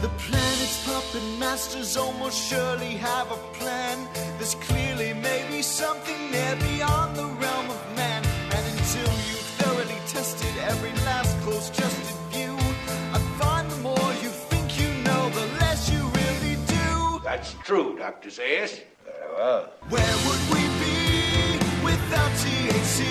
The planet's puppet masters almost surely have a plan. There's clearly maybe something there beyond the realm of man. And until you've thoroughly tested every last close-trusted view, I find the more you think you know, the less you really do. That's true, Dr. Zayas. Very well. Where would we be without THC?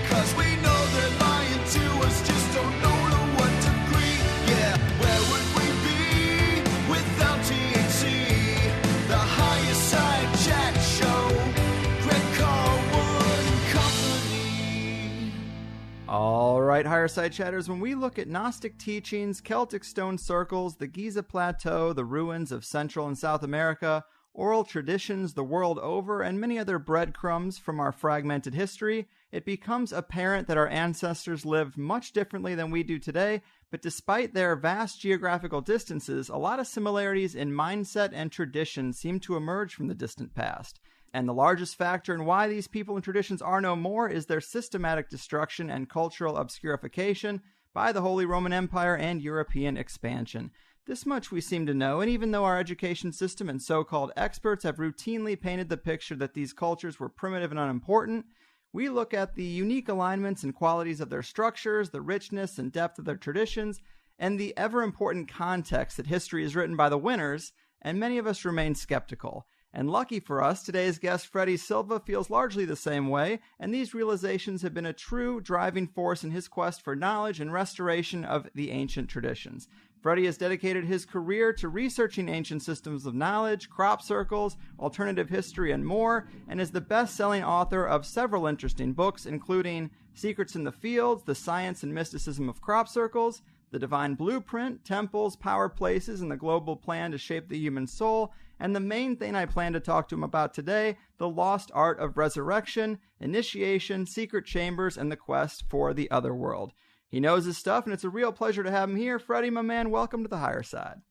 'Cause we know they're lying to us, just don't know to what degree. Yeah, where would we be without THC? The Higherside Chat Show, Greg Carwood and Company. All right, Higherside Chatters, when we look at Gnostic teachings, Celtic stone circles, the Giza Plateau, the ruins of Central and South America, oral traditions the world over, and many other breadcrumbs from our fragmented history, it becomes apparent that our ancestors lived much differently than we do today, but despite their vast geographical distances, a lot of similarities in mindset and tradition seem to emerge from the distant past. And the largest factor in why these people and traditions are no more is their systematic destruction and cultural obscurification by the Holy Roman Empire and European expansion. This much we seem to know, and even though our education system and so-called experts have routinely painted the picture that these cultures were primitive and unimportant, we look at the unique alignments and qualities of their structures, the richness and depth of their traditions, and the ever-important context that history is written by the winners, and many of us remain skeptical. And lucky for us, today's guest Freddy Silva feels largely the same way, and these realizations have been a true driving force in his quest for knowledge and restoration of the ancient traditions. Freddy has dedicated his career to researching ancient systems of knowledge, crop circles, alternative history, and more, and is the best-selling author of several interesting books, including Secrets in the Fields, The Science and Mysticism of Crop Circles, The Divine Blueprint, Temples, Power Places, and the Global Plan to Shape the Human Soul, and the main thing I plan to talk to him about today, The Lost Art of Resurrection, Initiation, Secret Chambers, and the Quest for the Otherworld. He knows his stuff, and it's a real pleasure to have him here. Freddy, my man, welcome to the Higherside.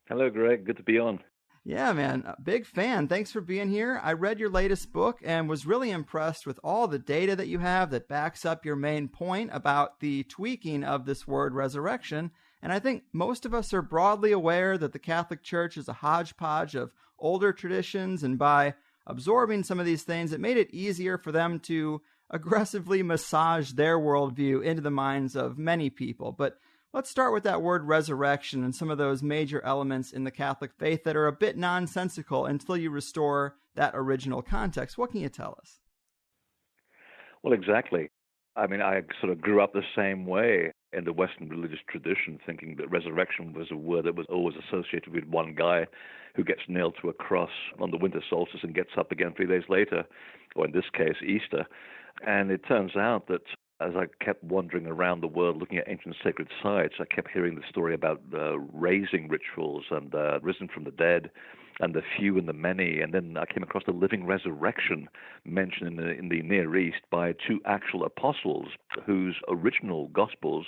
Hello, Greg. Good to be on. Yeah, man. Big fan. Thanks for being here. I read your latest book and was really impressed with all the data that you have that backs up your main point about the tweaking of this word resurrection. And I think most of us are broadly aware that the Catholic Church is a hodgepodge of older traditions, and by absorbing some of these things, it made it easier for them to aggressively massage their worldview into the minds of many people. But let's start with that word resurrection and some of those major elements in the Catholic faith that are a bit nonsensical until you restore that original context. What can you tell us? Well, exactly. I mean, I sort of grew up the same way in the Western religious tradition, thinking that resurrection was a word that was always associated with one guy who gets nailed to a cross on the winter solstice and gets up again 3 days later, or in this case, Easter. And it turns out that as I kept wandering around the world looking at ancient sacred sites, I kept hearing the story about raising rituals and risen from the dead and the few and the many. And then I came across the living resurrection mentioned in the Near East by two actual apostles whose original gospels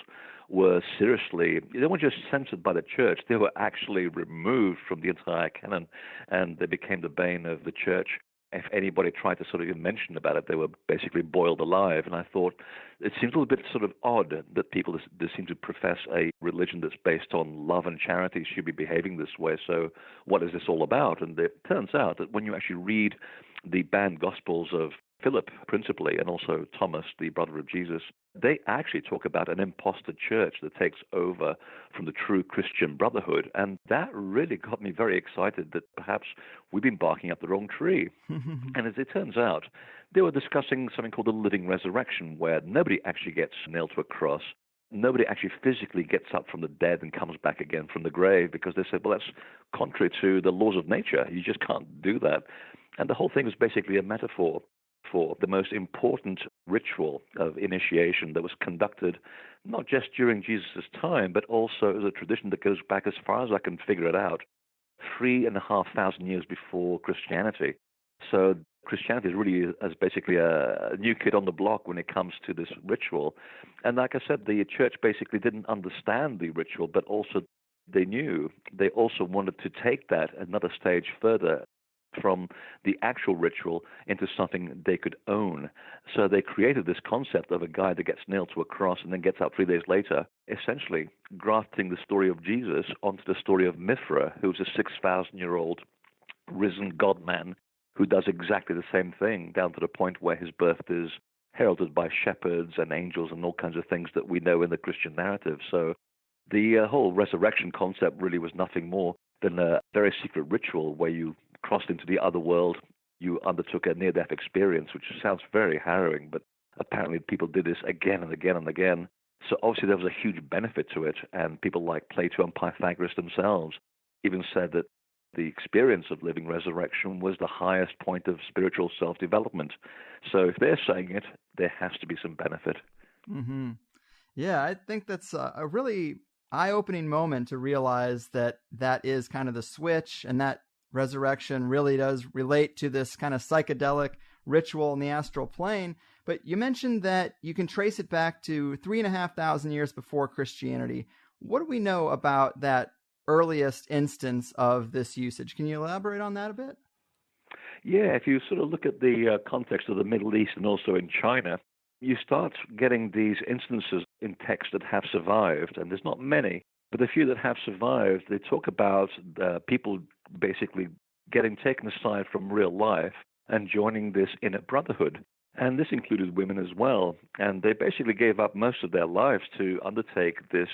were seriously, they weren't just censored by the church, they were actually removed from the entire canon, and they became the bane of the church. If anybody tried to sort of even mention about it, they were basically boiled alive. And I thought it seems a little bit sort of odd that people that seem to profess a religion that's based on love and charity should be behaving this way. So what is this all about? And it turns out that when you actually read the banned Gospels of Philip, principally, and also Thomas, the brother of Jesus, they actually talk about an imposter church that takes over from the true Christian brotherhood. And that really got me very excited that perhaps we've been barking up the wrong tree. And as it turns out, they were discussing something called the living resurrection, where nobody actually gets nailed to a cross. Nobody actually physically gets up from the dead and comes back again from the grave, because they said, well, that's contrary to the laws of nature. You just can't do that. And the whole thing was basically a metaphor for the most important ritual of initiation that was conducted not just during Jesus' time, but also as a tradition that goes back, as far as I can figure it out, 3,500 years before Christianity. So Christianity is really as basically a new kid on the block when it comes to this ritual. And like I said, the church basically didn't understand the ritual, but also they knew they also wanted to take that another stage further. from the actual ritual into something they could own. So they created this concept of a guy that gets nailed to a cross and then gets up 3 days later, essentially grafting the story of Jesus onto the story of Mithra, who's a 6,000-year-old risen God-man who does exactly the same thing, down to the point where his birth is heralded by shepherds and angels and all kinds of things that we know in the Christian narrative. So the whole resurrection concept really was nothing more than a very secret ritual where you crossed into the other world, you undertook a near-death experience, which sounds very harrowing, but apparently people did this again and again and again. So obviously there was a huge benefit to it, and people like Plato and Pythagoras themselves even said that the experience of living resurrection was the highest point of spiritual self-development. So if they're saying it, there has to be some benefit. Mm-hmm. Yeah, I think that's a really eye-opening moment to realize that that is kind of the switch, and that resurrection really does relate to this kind of psychedelic ritual in the astral plane. But you mentioned that you can trace it back to 3,500 years before Christianity. What do we know about that earliest instance of this usage? Can you elaborate on that a bit? Yeah, if you sort of look at the context of the Middle East and also in China, you start getting these instances in text that have survived, and there's not many, but the few that have survived, they talk about people basically getting taken aside from real life and joining this inner brotherhood. And this included women as well. And they basically gave up most of their lives to undertake this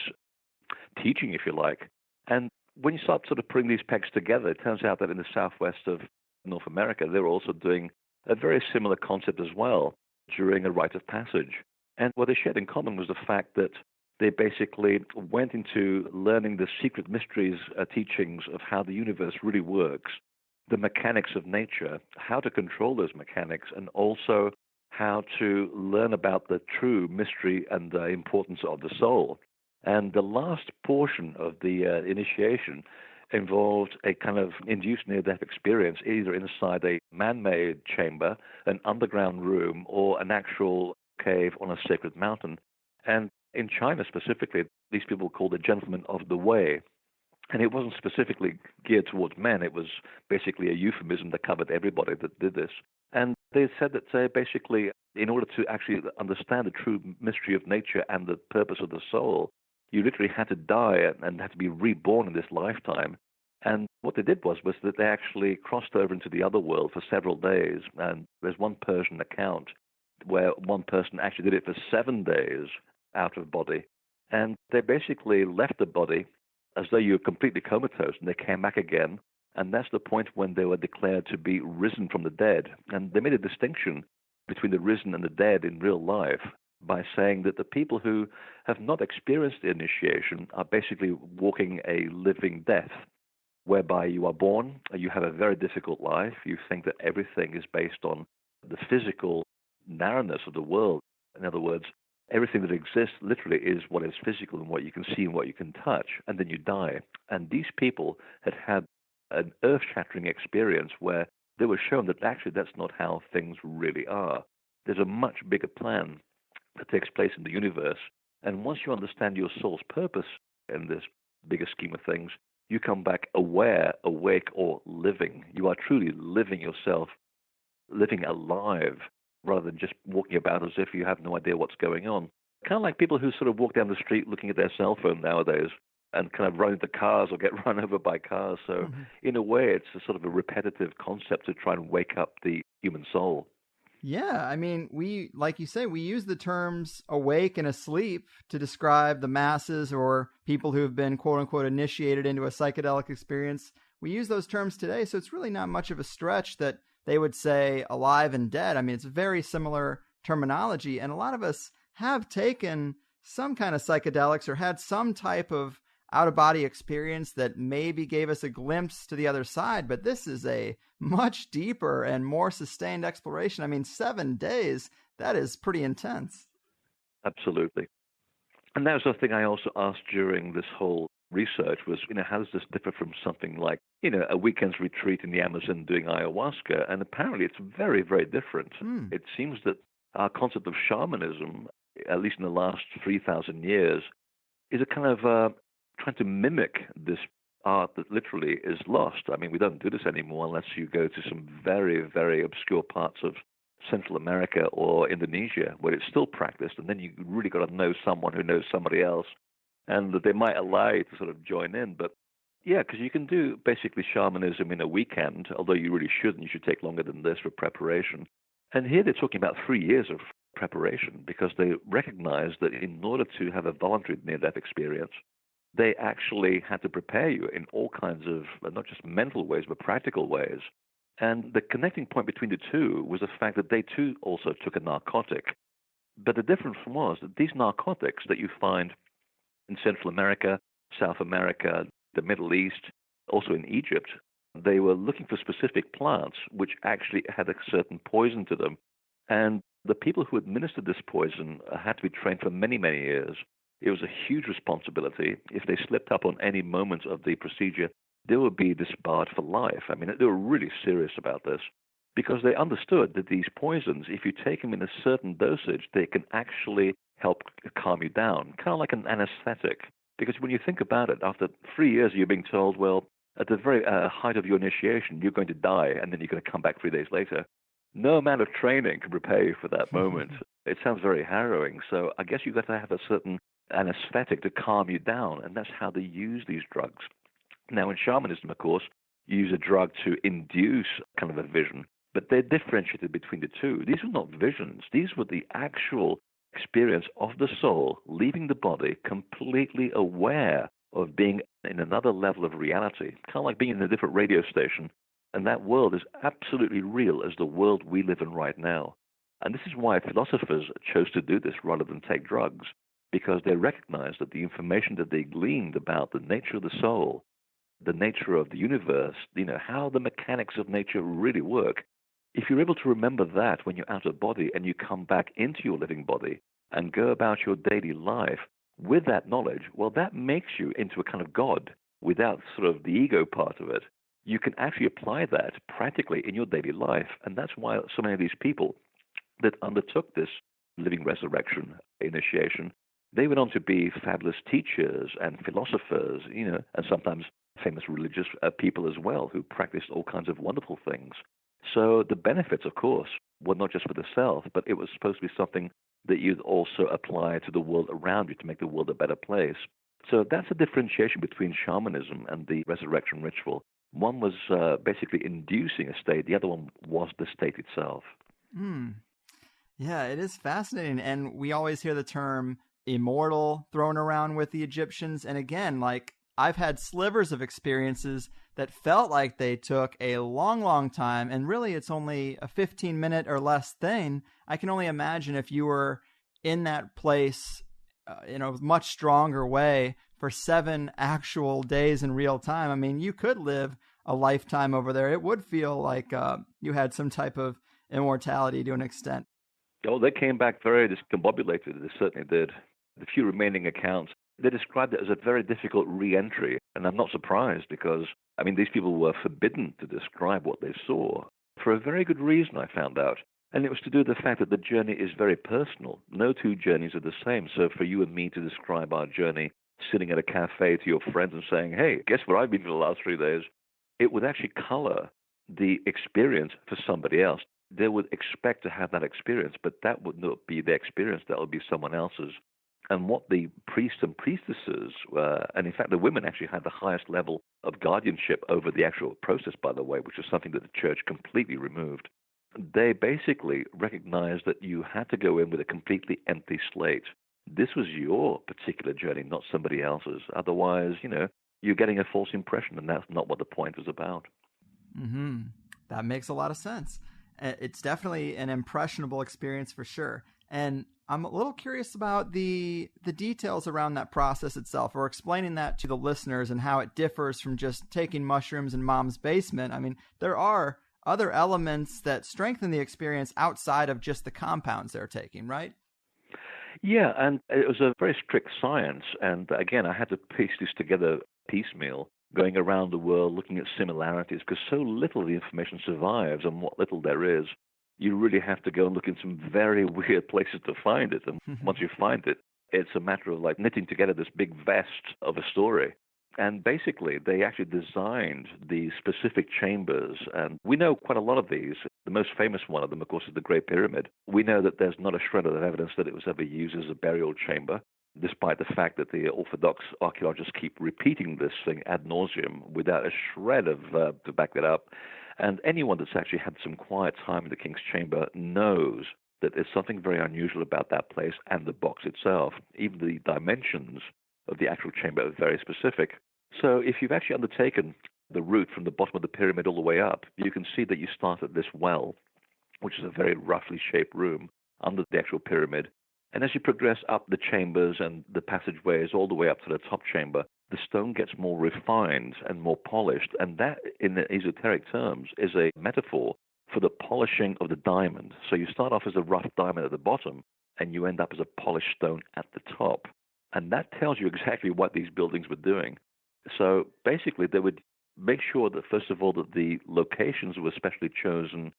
teaching, if you like. And when you start sort of putting these pegs together, it turns out that in the southwest of North America, they were also doing a very similar concept as well during a rite of passage. And what they shared in common was the fact that they basically went into learning the secret mysteries, teachings of how the universe really works, the mechanics of nature, how to control those mechanics, and also how to learn about the true mystery and the importance of the soul. And the last portion of the initiation involved a kind of induced near-death experience, either inside a man-made chamber, an underground room, or an actual cave on a sacred mountain. And in China specifically, these people were called the gentlemen of the way. And it wasn't specifically geared towards men. It was basically a euphemism that covered everybody that did this. And they said that basically, in order to actually understand the true mystery of nature and the purpose of the soul, you literally had to die and had to be reborn in this lifetime. And what they did was that they actually crossed over into the other world for several days. And there's one Persian account where one person actually did it for 7 days out of body. And they basically left the body as though you were completely comatose, and they came back again. And that's the point when they were declared to be risen from the dead. And they made a distinction between the risen and the dead in real life by saying that the people who have not experienced the initiation are basically walking a living death, whereby you are born, you have a very difficult life, you think that everything is based on the physical narrowness of the world. In other words, everything that exists literally is what is physical and what you can see and what you can touch, and then you die. And these people had an earth-shattering experience where they were shown that actually that's not how things really are. There's a much bigger plan that takes place in the universe. And once you understand your soul's purpose in this bigger scheme of things, you come back aware, awake, or living. You are truly living yourself, living alive, rather than just walking about as if you have no idea what's going on. Kind of like people who sort of walk down the street looking at their cell phone nowadays and kind of run into cars or get run over by cars. So in a way, it's a sort of a repetitive concept to try and wake up the human soul. Yeah, I mean, we, like you say, we use the terms awake and asleep to describe the masses or people who have been, quote unquote, initiated into a psychedelic experience. We use those terms today, so it's really not much of a stretch that they would say alive and dead. I mean, it's very similar terminology, and a lot of us have taken some kind of psychedelics or had some type of out-of-body experience that maybe gave us a glimpse to the other side, but this is a much deeper and more sustained exploration. I mean, 7 days, that is pretty intense. Absolutely. And that was the thing I also asked during this whole research was, how does this differ from something like, a weekend's retreat in the Amazon doing ayahuasca? And apparently it's very, very different. It seems that our concept of shamanism, at least in the last 3,000 years, is a kind of trying to mimic this art that literally is lost. I mean, we don't do this anymore unless you go to some very, very obscure parts of Central America or Indonesia where it's still practiced, and then you really got to know someone who knows somebody else, and that they might allow you to sort of join in. But yeah, because you can do basically shamanism in a weekend, although you really shouldn't. You should take longer than this for preparation. And here they're talking about 3 years of preparation because they recognize that in order to have a voluntary near-death experience, they actually had to prepare you in all kinds of, not just mental ways, but practical ways. And the connecting point between the two was the fact that they too also took a narcotic. But the difference was that these narcotics that you find in Central America, South America, the Middle East, also in Egypt, they were looking for specific plants which actually had a certain poison to them. And the people who administered this poison had to be trained for many, many years. It was a huge responsibility. If they slipped up on any moment of the procedure, they would be disbarred for life. I mean, they were really serious about this because they understood that these poisons, if you take them in a certain dosage, they can actually help calm you down, kind of like an anesthetic. Because when you think about it, after 3 years, you're being told, well, at the very height of your initiation, you're going to die, and then you're going to come back 3 days later. No amount of training can prepare you for that moment. It sounds very harrowing. So I guess you've got to have a certain anesthetic to calm you down, and that's how they use these drugs. Now, in shamanism, of course, you use a drug to induce kind of a vision, but they're differentiated between the two. These were not visions. These were the actual experience of the soul leaving the body, completely aware of being in another level of reality, kind of like being in a different radio station. And that world is absolutely real as the world we live in right now. And this is why philosophers chose to do this rather than take drugs, because they recognized that the information that they gleaned about the nature of the soul, the nature of the universe, how the mechanics of nature really work, if you're able to remember that when you're out of body and you come back into your living body and go about your daily life with that knowledge, well, that makes you into a kind of God without sort of the ego part of it. You can actually apply that practically in your daily life. And that's why so many of these people that undertook this living resurrection initiation, they went on to be fabulous teachers and philosophers, and sometimes famous religious people as well who practiced all kinds of wonderful things. So the benefits, of course, were not just for the self, but it was supposed to be something that you'd also apply to the world around you to make the world a better place. So that's a differentiation between shamanism and the resurrection ritual. One was basically inducing a state. The other one was the state itself. Yeah, it is fascinating. And we always hear the term immortal thrown around with the Egyptians. And again, like I've had slivers of experiences that felt like they took a long, long time. And really, it's only a 15-minute or less thing. I can only imagine if you were in that place in a much stronger way for 7 actual days in real time. I mean, you could live a lifetime over there. It would feel like you had some type of immortality to an extent. Oh, they came back very discombobulated. They certainly did. The few remaining accounts, they described it as a very difficult re-entry. And I'm not surprised because, I mean, these people were forbidden to describe what they saw for a very good reason, I found out. And it was to do with the fact that the journey is very personal. No two journeys are the same. So for you and me to describe our journey sitting at a cafe to your friends and saying, hey, guess where I've been for the last 3 days? It would actually color the experience for somebody else. They would expect to have that experience, but that would not be their experience. That would be someone else's. And what the priests and priestesses, and in fact the women actually had the highest level of guardianship over the actual process, by the way, which is something that the church completely removed. They basically recognized that you had to go in with a completely empty slate. This was your particular journey, not somebody else's. Otherwise, you're getting a false impression, and that's not what the point was about. Mm-hmm. That makes a lot of sense. It's definitely an impressionable experience for sure. And I'm a little curious about the details around that process itself, or explaining that to the listeners and how it differs from just taking mushrooms in mom's basement. I mean, there are other elements that strengthen the experience outside of just the compounds they're taking, right? Yeah, and it was a very strict science. And again, I had to piece this together piecemeal, going around the world looking at similarities, because so little of the information survives, and what little there is, you really have to go and look in some very weird places to find it. And once you find it, it's a matter of like knitting together this big vest of a story. And basically, they actually designed these specific chambers. And we know quite a lot of these. The most famous one of them, of course, is the Great Pyramid. We know that there's not a shred of evidence that it was ever used as a burial chamber, despite the fact that the Orthodox archaeologists keep repeating this thing ad nauseum without a shred of to back that up. And anyone that's actually had some quiet time in the King's Chamber knows that there's something very unusual about that place and the box itself. Even the dimensions of the actual chamber are very specific. So if you've actually undertaken the route from the bottom of the pyramid all the way up, you can see that you start at this well, which is a very roughly shaped room under the actual pyramid. And as you progress up the chambers and the passageways all the way up to the top chamber, the stone gets more refined and more polished. And that, in the esoteric terms, is a metaphor for the polishing of the diamond. So you start off as a rough diamond at the bottom, and you end up as a polished stone at the top. And that tells you exactly what these buildings were doing. So basically, they would make sure that, first of all, that the locations were specially chosen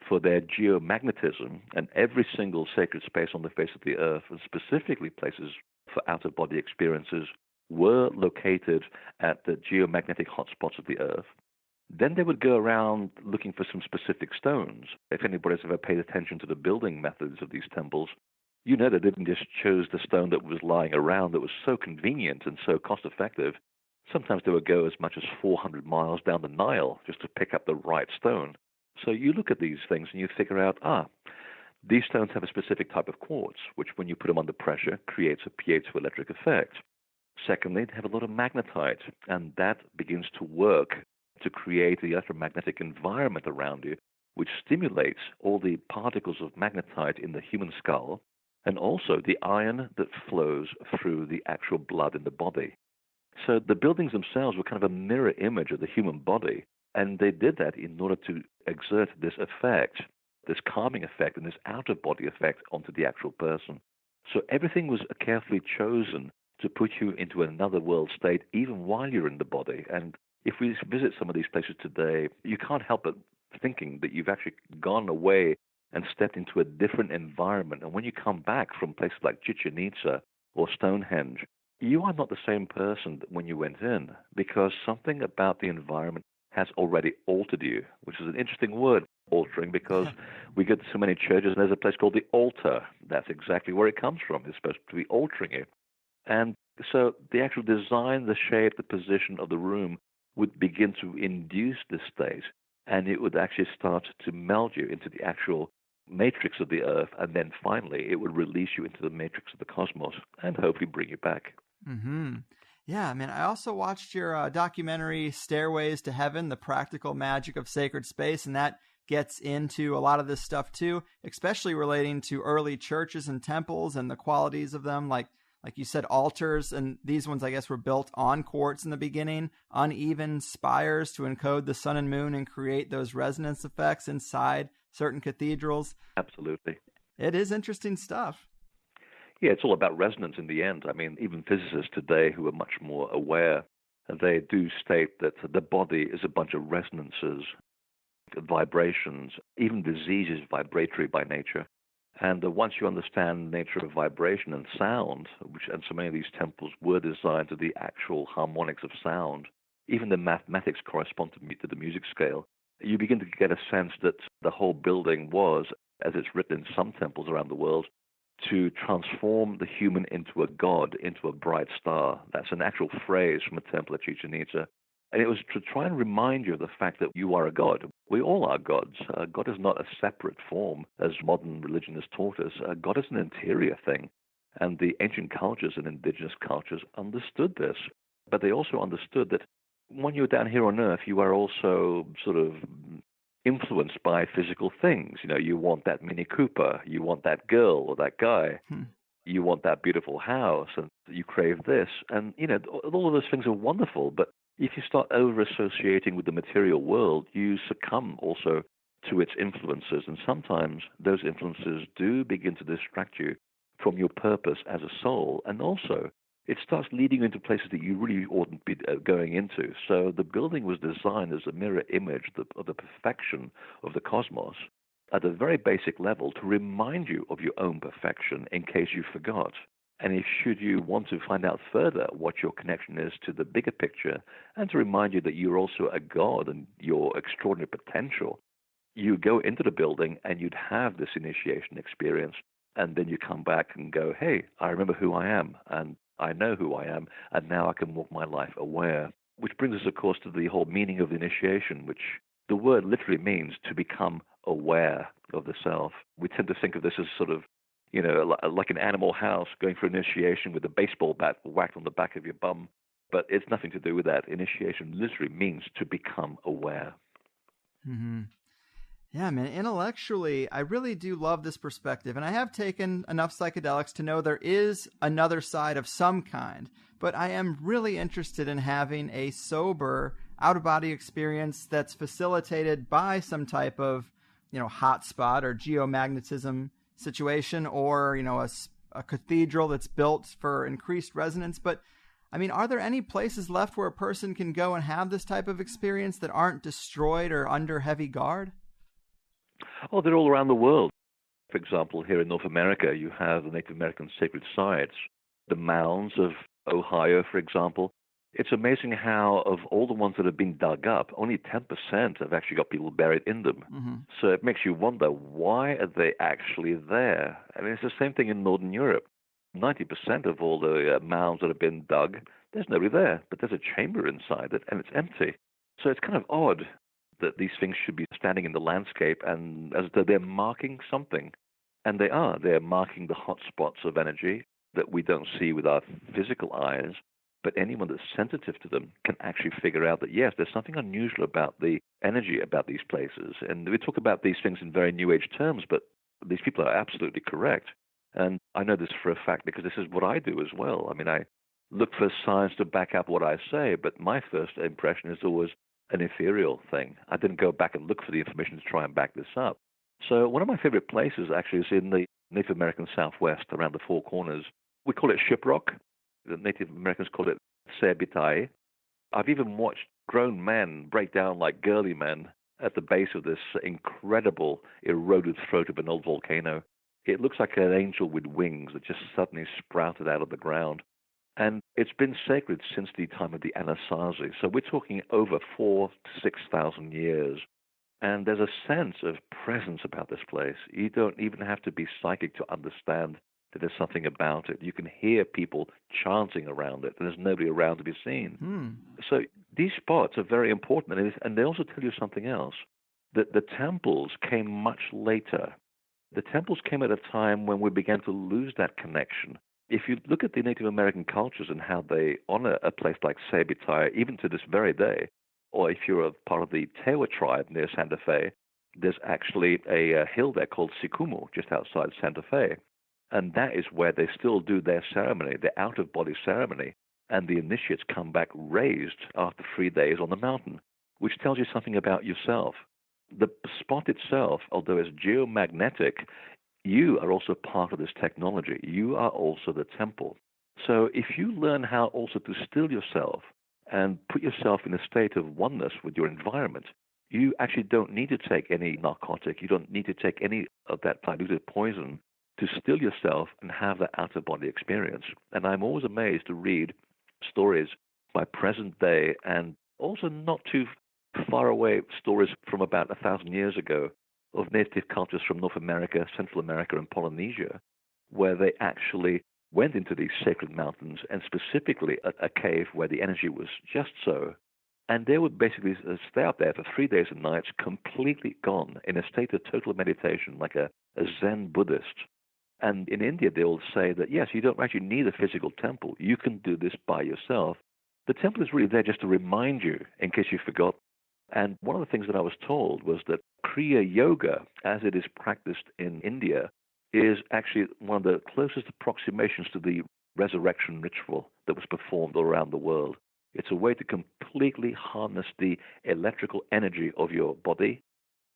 for their geomagnetism, and every single sacred space on the face of the earth, and specifically places for out-of-body experiences, were located at the geomagnetic hotspots of the earth. Then they would go around looking for some specific stones. If anybody's ever paid attention to the building methods of these temples, you know they didn't just choose the stone that was lying around that was so convenient and so cost-effective. Sometimes they would go as much as 400 miles down the Nile just to pick up the right stone. So you look at these things and you figure out, these stones have a specific type of quartz, which when you put them under pressure creates a piezoelectric effect. Secondly, they have a lot of magnetite, and that begins to work to create the electromagnetic environment around you, which stimulates all the particles of magnetite in the human skull, and also the iron that flows through the actual blood in the body. So the buildings themselves were kind of a mirror image of the human body, and they did that in order to exert this effect, this calming effect and this out-of-body effect onto the actual person. So everything was carefully chosen to put you into another world state even while you're in the body. And if we visit some of these places today, you can't help but thinking that you've actually gone away and stepped into a different environment. And when you come back from places like Chichen Itza or Stonehenge, you are not the same person when you went in, because something about the environment has already altered you, which is an interesting word, altering, because we go to so many churches and there's a place called the altar. That's exactly where it comes from. It's supposed to be altering you. And so the actual design, the shape, the position of the room would begin to induce this state, and it would actually start to meld you into the actual matrix of the earth, and then finally it would release you into the matrix of the cosmos and hopefully bring you back. Mm-hmm. Yeah, I mean, I also watched your documentary Stairways to Heaven, The Practical Magic of Sacred Space, and that gets into a lot of this stuff too, especially relating to early churches and temples and the qualities of them, like you said, altars, and these ones, I guess, were built on quartz in the beginning, uneven spires to encode the sun and moon and create those resonance effects inside certain cathedrals. Absolutely. It is interesting stuff. Yeah, it's all about resonance in the end. I mean, even physicists today who are much more aware, they do state that the body is a bunch of resonances, vibrations. Even disease is vibratory by nature. And once you understand the nature of vibration and sound, and so many of these temples were designed to the actual harmonics of sound, even the mathematics correspond to the music scale, you begin to get a sense that the whole building was, as it's written in some temples around the world, to transform the human into a god, into a bright star. That's an actual phrase from a temple at Chichen Itza. And it was to try and remind you of the fact that you are a god. We all are gods. God is not a separate form, as modern religion has taught us. God is an interior thing. And the ancient cultures and indigenous cultures understood this. But they also understood that when you're down here on Earth, you are also sort of influenced by physical things. You know, you want that Mini Cooper, you want that girl or that guy, you want that beautiful house, and you crave this. And, you know, all of those things are wonderful, but if you start over-associating with the material world, you succumb also to its influences, and sometimes those influences do begin to distract you from your purpose as a soul, and also it starts leading you into places that you really oughtn't be going into. So the building was designed as a mirror image of the perfection of the cosmos at a very basic level to remind you of your own perfection in case you forgot. And if should you want to find out further what your connection is to the bigger picture, and to remind you that you're also a god and your extraordinary potential, you go into the building and you'd have this initiation experience, and then you come back and go, hey, I remember who I am, and I know who I am, and now I can walk my life aware. Which brings us, of course, to the whole meaning of the initiation, which the word literally means to become aware of the self. We tend to think of this as sort of, like an Animal House going for initiation with a baseball bat whacked on the back of your bum. But it's nothing to do with that. Initiation literally means to become aware. Mm-hmm. Yeah, man, intellectually, I really do love this perspective, and I have taken enough psychedelics to know there is another side of some kind, but I am really interested in having a sober, out-of-body experience that's facilitated by some type of, hotspot or geomagnetism situation, or, a cathedral that's built for increased resonance. But, are there any places left where a person can go and have this type of experience that aren't destroyed or under heavy guard? Oh, they're all around the world. For example, here in North America, you have the Native American sacred sites, the mounds of Ohio, for example. It's amazing how, of all the ones that have been dug up, only 10% have actually got people buried in them. Mm-hmm. So it makes you wonder, why are they actually there? It's the same thing in Northern Europe. 90% of all the mounds that have been dug, there's nobody there, but there's a chamber inside it, and it's empty. So it's kind of odd that these things should be standing in the landscape and as though they're marking something. And they are. They're marking the hot spots of energy that we don't see with our physical eyes, but anyone that's sensitive to them can actually figure out that, yes, there's something unusual about the energy about these places. And we talk about these things in very New Age terms, but these people are absolutely correct. And I know this for a fact because this is what I do as well. I look for science to back up what I say, but my first impression is always an ethereal thing. I didn't go back and look for the information to try and back this up. So one of my favorite places actually is in the Native American Southwest, around the Four Corners. We call it Shiprock. The Native Americans call it Sebitai. I've even watched grown men break down like girly men at the base of this incredible eroded throat of an old volcano. It looks like an angel with wings that just suddenly sprouted out of the ground. And it's been sacred since the time of the Anasazi. So we're talking over 4,000 to 6,000 years. And there's a sense of presence about this place. You don't even have to be psychic to understand that there's something about it. You can hear people chanting around it, and there's nobody around to be seen. So these spots are very important. And they also tell you something else, that the temples came much later. The temples came at a time when we began to lose that connection. If you look at the Native American cultures and how they honor a place like Sebitai, even to this very day, or if you're a part of the Tewa tribe near Santa Fe, there's actually a hill there called Sikumu, just outside Santa Fe. And that is where they still do their ceremony, their out-of-body ceremony. And the initiates come back raised after 3 days on the mountain, which tells you something about yourself. The spot itself, although it's geomagnetic, you are also part of this technology. You are also the temple. So if you learn how also to still yourself and put yourself in a state of oneness with your environment, you actually don't need to take any narcotic. You don't need to take any of that diluted poison to still yourself and have that out-of-body experience. And I'm always amazed to read stories by present day and also not too far away stories from about 1,000 years ago of native cultures from North America, Central America, and Polynesia, where they actually went into these sacred mountains and specifically a cave where the energy was just so. And they would basically stay up there for 3 days and nights, completely gone, in a state of total meditation, like a Zen Buddhist. And in India, they will say that, yes, you don't actually need a physical temple. You can do this by yourself. The temple is really there just to remind you, in case you forgot. And one of the things that I was told was that Kriya Yoga, as it is practiced in India, is actually one of the closest approximations to the resurrection ritual that was performed all around the world. It's a way to completely harness the electrical energy of your body.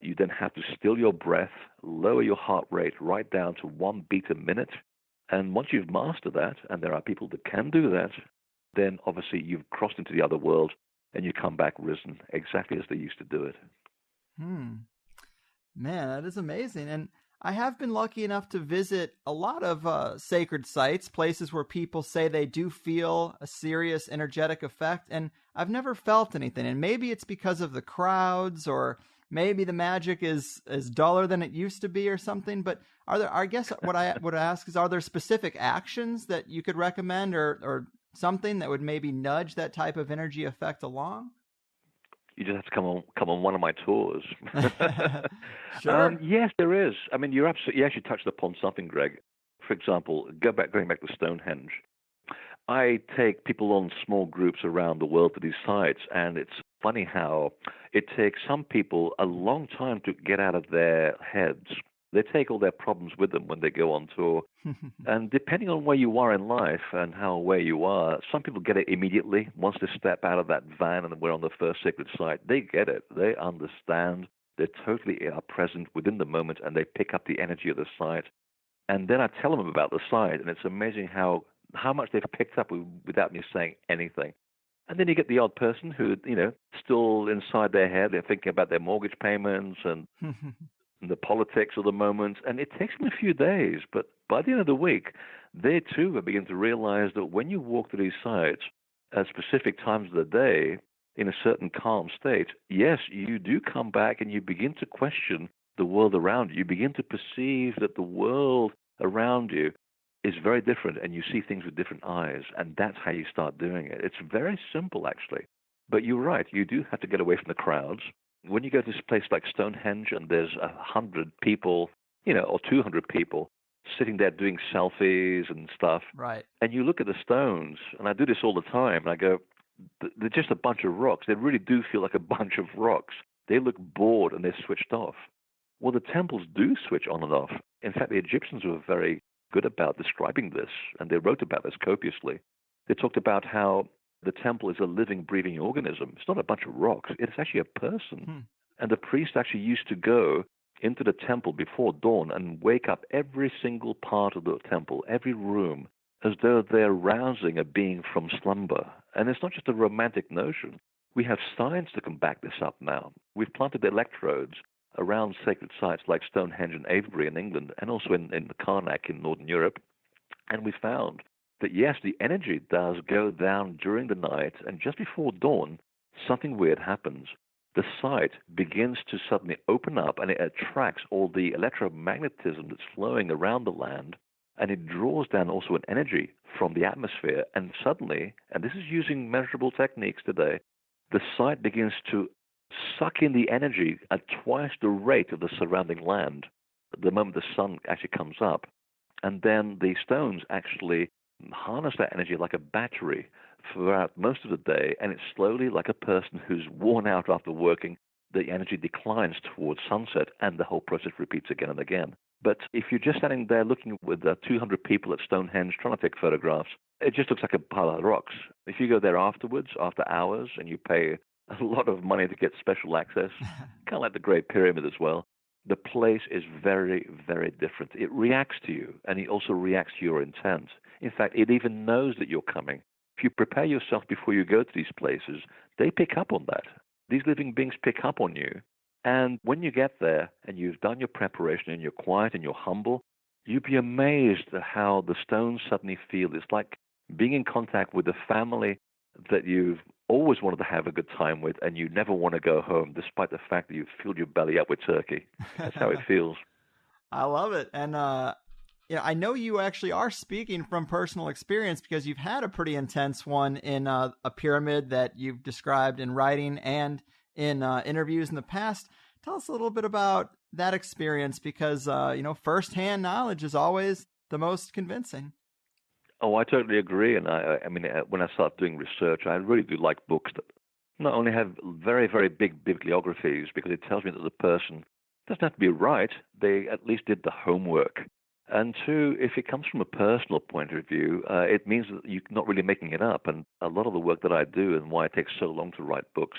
You then have to still your breath, lower your heart rate right down to 1 beat a minute. And once you've mastered that, and there are people that can do that, then obviously you've crossed into the other world and you come back risen, exactly as they used to do it. Man, that is amazing. And I have been lucky enough to visit a lot of sacred sites, places where people say they do feel a serious energetic effect, and I've never felt anything. And maybe it's because of the crowds, or maybe the magic is duller than it used to be or something. But I guess what I would ask is, are there specific actions that you could recommend, or something that would maybe nudge that type of energy effect along? You just have to come on one of my tours. Sure. Yes, there is. I mean, you actually touched upon something, Greg. For example, going back to Stonehenge. I take people on small groups around the world to these sites, and it's funny how it takes some people a long time to get out of their heads. They take all their problems with them when they go on tour. And depending on where you are in life and how aware you are, some people get it immediately. Once they step out of that van and we're on the first sacred site, they get it. They understand. They totally are present within the moment, and they pick up the energy of the site. And then I tell them about the site, and it's amazing how much they've picked up without me saying anything. And then you get the odd person who, still inside their head, they're thinking about their mortgage payments and the politics of the moment, and it takes them a few days, but by the end of the week, they too have begun to realize that when you walk to these sites at specific times of the day in a certain calm state, yes, you do come back and you begin to question the world around you. You begin to perceive that the world around you is very different, and you see things with different eyes, and that's how you start doing it. It's very simple, actually. But you're right, you do have to get away from the crowds. When you go to this place like Stonehenge and there's 100 people, or 200 people sitting there doing selfies and stuff, Right. and you look at the stones, and I do this all the time, and I go, they're just a bunch of rocks. They really do feel like a bunch of rocks. They look bored and they're switched off. Well, the temples do switch on and off. In fact, the Egyptians were very good about describing this, and they wrote about this copiously. They talked about how the temple is a living, breathing organism. It's not a bunch of rocks. It's actually a person. And the priest actually used to go into the temple before dawn and wake up every single part of the temple, every room, as though they're rousing a being from slumber. And it's not just a romantic notion. We have science that can back this up now. We've planted electrodes around sacred sites like Stonehenge and Avebury in England, and also in Karnak in Northern Europe. And we found that, yes, the energy does go down during the night, and just before dawn, something weird happens. The site begins to suddenly open up, and it attracts all the electromagnetism that's flowing around the land, and it draws down also an energy from the atmosphere. And suddenly, and this is using measurable techniques today, the site begins to suck in the energy at twice the rate of the surrounding land the moment the sun actually comes up. And then the stones actually harness that energy like a battery throughout most of the day, and it's slowly, like a person who's worn out after working, the energy declines towards sunset, and the whole process repeats again and again. But if you're just standing there looking with 200 people at Stonehenge trying to take photographs, it just looks like a pile of rocks. If you go there afterwards, after hours, and you pay a lot of money to get special access, kind of like the Great Pyramid as well, the place is very, very different. It reacts to you, and it also reacts to your intent. In fact, it even knows that you're coming. If you prepare yourself before you go to these places, they pick up on that. These living beings pick up on you. And when you get there and you've done your preparation and you're quiet and you're humble, you'd be amazed at how the stones suddenly feel. It's like being in contact with a family that you've always wanted to have a good time with, and you never want to go home, despite the fact that you've filled your belly up with turkey. That's how it feels. I love it. And I know you actually are speaking from personal experience, because you've had a pretty intense one in a pyramid that you've described in writing and in interviews in the past. Tell us a little bit about that experience, because firsthand knowledge is always the most convincing. Oh, I totally agree. And I mean, when I start doing research, I really do like books that not only have very, very big bibliographies, because it tells me that the person doesn't have to be right, they at least did the homework. And two, if it comes from a personal point of view, it means that you're not really making it up. And a lot of the work that I do, and why it takes so long to write books,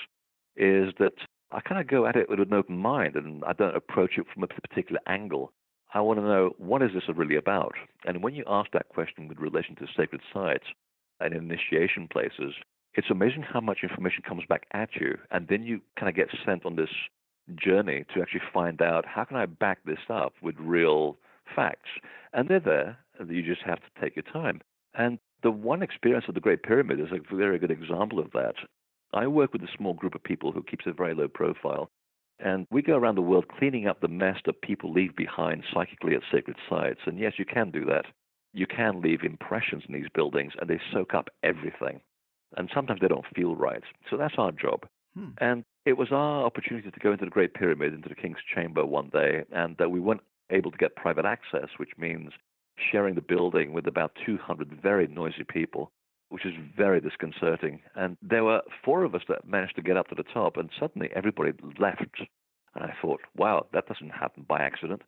is that I kind of go at it with an open mind, and I don't approach it from a particular angle. I want to know, what is this really about? And when you ask that question with relation to sacred sites and initiation places, it's amazing how much information comes back at you. And then you kind of get sent on this journey to actually find out how can I back this up with real facts. And they're there, and you just have to take your time. And the one experience of the Great Pyramid is a very good example of that. I work with a small group of people who keeps a very low profile, and we go around the world cleaning up the mess that people leave behind psychically at sacred sites. And yes, you can do that. You can leave impressions in these buildings, and they soak up everything. And sometimes they don't feel right. So that's our job. And it was our opportunity to go into the Great Pyramid, into the King's Chamber one day, and we weren't able to get private access, which means sharing the building with about 200 very noisy people, which is very disconcerting. And there were 4 of us that managed to get up to the top, and suddenly everybody left. And I thought, wow, that doesn't happen by accident.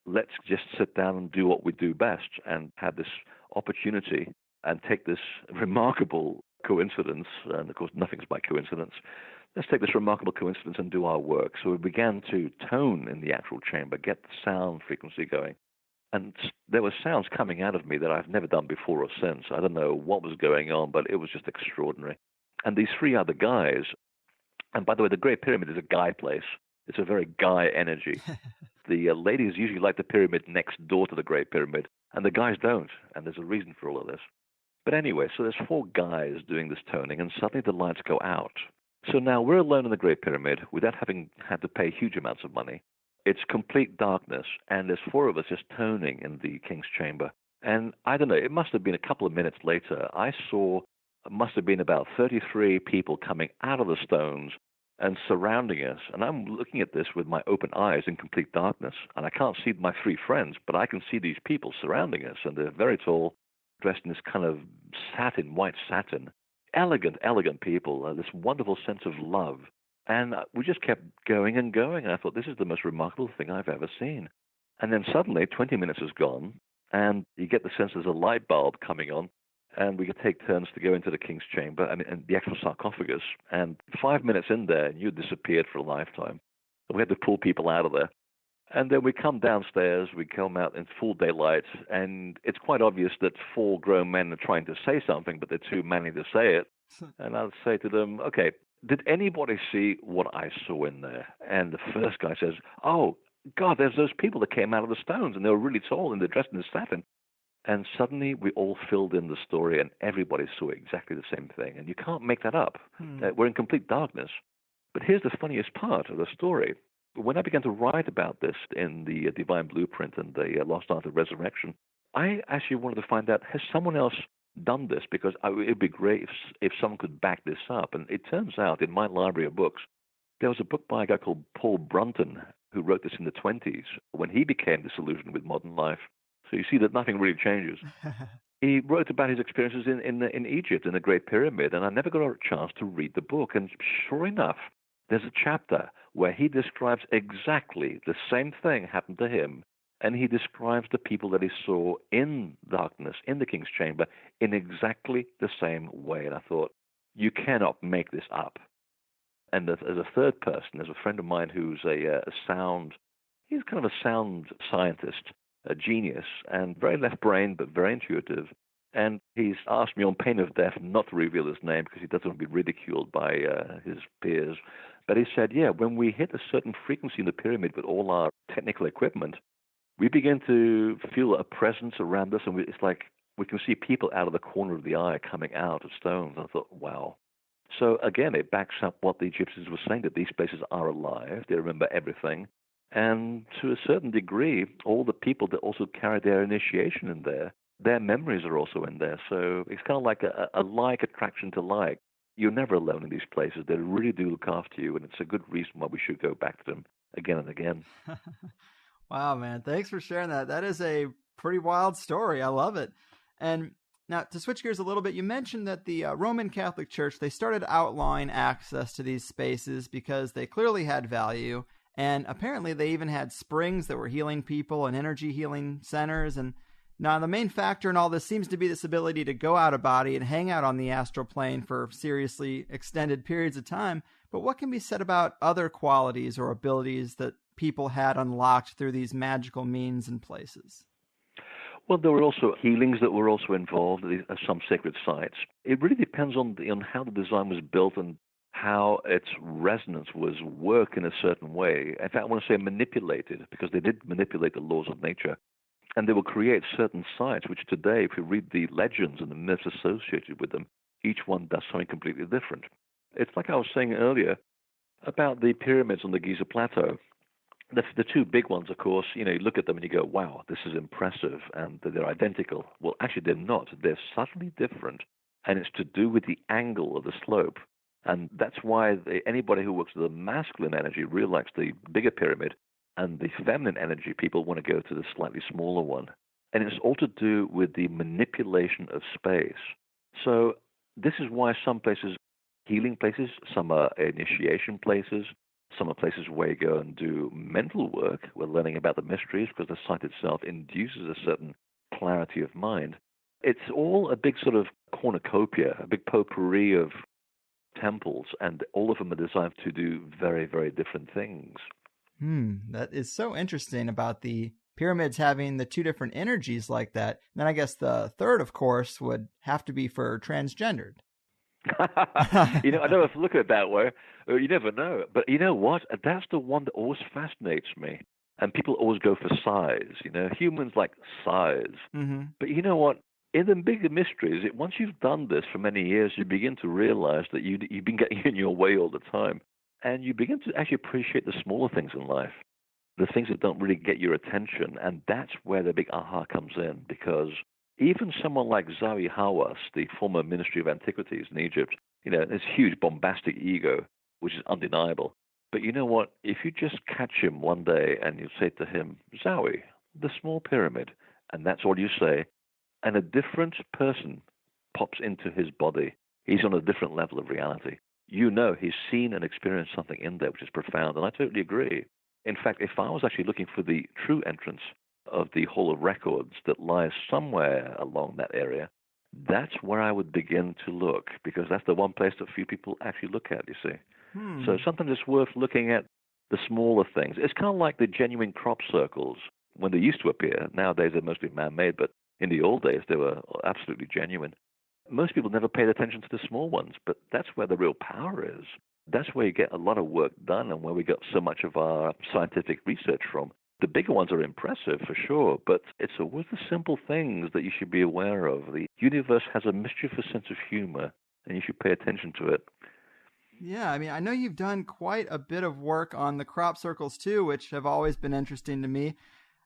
Let's just sit down and do what we do best, and have this opportunity and take this remarkable coincidence, and of course nothing's by coincidence. Let's take this remarkable coincidence and do our work. So we began to tone in the actual chamber, get the sound frequency going. And there were sounds coming out of me that I've never done before or since. I don't know what was going on, but it was just extraordinary. And these 3 other guys, and by the way, the Great Pyramid is a guy place. It's a very guy energy. The ladies usually like the pyramid next door to the Great Pyramid, and the guys don't. And there's a reason for all of this. But anyway, so there's 4 guys doing this toning, and suddenly the lights go out. So now we're alone in the Great Pyramid without having had to pay huge amounts of money. It's complete darkness, and there's 4 of us just toning in the King's Chamber. And I don't know, it must have been a couple of minutes later, I saw, it must have been about 33 people coming out of the stones and surrounding us. And I'm looking at this with my open eyes in complete darkness, and I can't see my 3 friends, but I can see these people surrounding us, and they're very tall, dressed in this kind of satin, white satin. Elegant, elegant people, this wonderful sense of love. And we just kept going and going. And I thought, this is the most remarkable thing I've ever seen. And then suddenly, 20 minutes has gone, and you get the sense there's a light bulb coming on, and we could take turns to go into the King's Chamber and the actual sarcophagus. And 5 minutes in there, and you disappeared for a lifetime. And we had to pull people out of there. And then we come downstairs, we come out in full daylight, and it's quite obvious that 4 grown men are trying to say something, but they're too many to say it. And I'll say to them, okay, did anybody see what I saw in there? And the first guy says, oh, God, there's those people that came out of the stones, and they were really tall, and they're dressed in satin. And suddenly we all filled in the story, and everybody saw exactly the same thing. And you can't make that up. We're in complete darkness. But here's the funniest part of the story. When I began to write about this in the Divine Blueprint and the Lost Art of Resurrection, I actually wanted to find out, has someone else done this? Because it would be great if someone could back this up. And it turns out in my library of books, there was a book by a guy called Paul Brunton who wrote this in the 1920s when he became disillusioned with modern life. So you see that nothing really changes. He wrote about his experiences in Egypt, in the Great Pyramid, and I never got a chance to read the book. And sure enough, there's a chapter where he describes exactly the same thing happened to him, and he describes the people that he saw in darkness, in the King's Chamber, in exactly the same way. And I thought, you cannot make this up. And as a third person, there's a friend of mine who's he's kind of a sound scientist, a genius, and very left-brained, but very intuitive. And he's asked me on pain of death not to reveal his name because he doesn't want to be ridiculed by his peers. But he said, yeah, when we hit a certain frequency in the pyramid with all our technical equipment, we begin to feel a presence around us, and it's like we can see people out of the corner of the eye coming out of stones. I thought, wow. So again, it backs up what the Egyptians were saying, that these places are alive. They remember everything. And to a certain degree, all the people that also carry their initiation in there, their memories are also in there. So it's kind of like a like attraction to like. You're never alone in these places. They really do look after you, and it's a good reason why we should go back to them again and again. Wow, man. Thanks for sharing that. That is a pretty wild story. I love it. And now, to switch gears a little bit, you mentioned that the Roman Catholic Church, they started outlawing access to these spaces because they clearly had value. And apparently they even had springs that were healing people and energy healing centers. And now the main factor in all this seems to be this ability to go out of body and hang out on the astral plane for seriously extended periods of time. But what can be said about other qualities or abilities that people had unlocked through these magical means and places? Well, there were also healings that were also involved at some sacred sites. It really depends on how the design was built and how its resonance was work in a certain way. In fact, I want to say manipulated, because they did manipulate the laws of nature. And they will create certain sites, which today, if you read the legends and the myths associated with them, each one does something completely different. It's like I was saying earlier about the pyramids on the Giza Plateau. The two big ones, of course, you look at them and you go, wow, this is impressive, and they're identical. Well, actually, they're not. They're subtly different, and it's to do with the angle of the slope. And that's why anybody who works with the masculine energy really likes the bigger pyramid, and the feminine energy people want to go to the slightly smaller one. And it's all to do with the manipulation of space. So this is why some places, healing places, some are initiation places, some are places where you go and do mental work. We're learning about the mysteries because the site itself induces a certain clarity of mind. It's all a big sort of cornucopia, a big potpourri of temples, and all of them are designed to do very, very different things. That is so interesting about the pyramids having the two different energies like that. And then I guess the third, of course, would have to be for transgendered. I never look at it that way. You never know. But you know what? That's the one that always fascinates me. And people always go for size. Humans like size. Mm-hmm. But you know what? In the bigger mysteries, once you've done this for many years, you begin to realize that you've been getting in your way all the time. And you begin to actually appreciate the smaller things in life, the things that don't really get your attention. And that's where the big aha comes in, because even someone like Zawi Hawass, the former Ministry of Antiquities in Egypt, this huge bombastic ego, which is undeniable. But you know what? If you just catch him one day and you say to him, Zawi, the small pyramid, and that's all you say, and a different person pops into his body, he's on a different level of reality. He's seen and experienced something in there which is profound, and I totally agree. In fact, if I was actually looking for the true entrance of the Hall of Records that lies somewhere along that area, that's where I would begin to look, because that's the one place that few people actually look at, you see. So sometimes it's worth looking at the smaller things. It's kind of like the genuine crop circles when they used to appear. Nowadays they're mostly man-made, but in the old days they were absolutely genuine. Most people never paid attention to the small ones, but that's where the real power is. That's where you get a lot of work done and where we got so much of our scientific research from. The bigger ones are impressive for sure, but it's always the simple things that you should be aware of. The universe has a mischievous sense of humor, and you should pay attention to it. Yeah, I know you've done quite a bit of work on the crop circles too, which have always been interesting to me.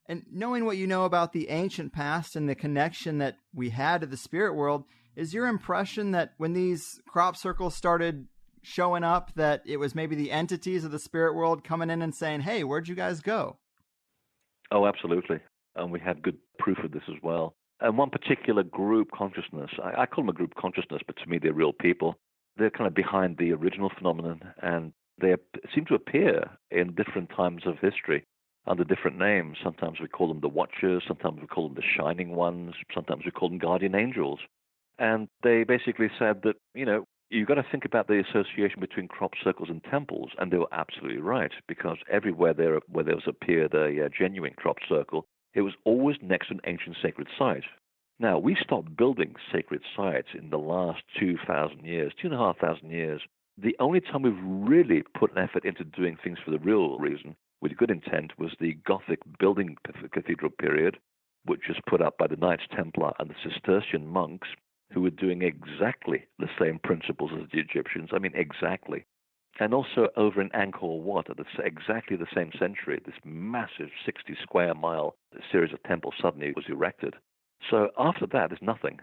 And knowing what you know about the ancient past and the connection that we had to the spirit world, is your impression that when these crop circles started showing up, that it was maybe the entities of the spirit world coming in and saying, hey, where'd you guys go? Oh, absolutely. And we have good proof of this as well. And one particular group consciousness, I call them a group consciousness, but to me they're real people. They're kind of behind the original phenomenon, and they seem to appear in different times of history under different names. Sometimes we call them the Watchers, sometimes we call them the Shining Ones, sometimes we call them Guardian Angels. And they basically said that, you've got to think about the association between crop circles and temples, and they were absolutely right, because everywhere where there was appeared a genuine crop circle, it was always next to an ancient sacred site. Now, we stopped building sacred sites in the last 2,000 years, 2,500 years. The only time we've really put an effort into doing things for the real reason, with good intent, was the Gothic building cathedral period, which was put up by the Knights Templar and the Cistercian monks, who were doing exactly the same principles as the Egyptians. Exactly. And also over in Angkor Wat, at exactly the same century, this massive 60-square-mile series of temples suddenly was erected. So after that, there's nothing.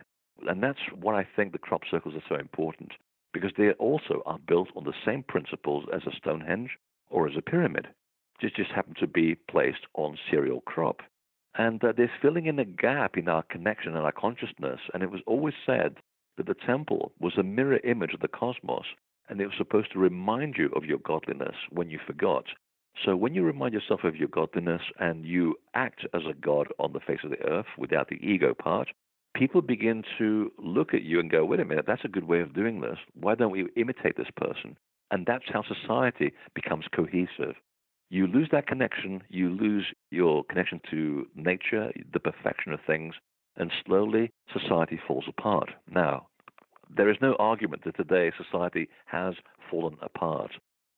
And that's why I think the crop circles are so important, because they also are built on the same principles as a Stonehenge or as a pyramid. Just happen to be placed on serial crop. And they're filling in a gap in our connection and our consciousness. And it was always said that the temple was a mirror image of the cosmos, and it was supposed to remind you of your godliness when you forgot. So when you remind yourself of your godliness and you act as a god on the face of the earth without the ego part, people begin to look at you and go, wait a minute, that's a good way of doing this. Why don't we imitate this person? And that's how society becomes cohesive. You lose that connection, you lose your connection to nature, the perfection of things, and slowly society falls apart. Now, there is no argument that today society has fallen apart.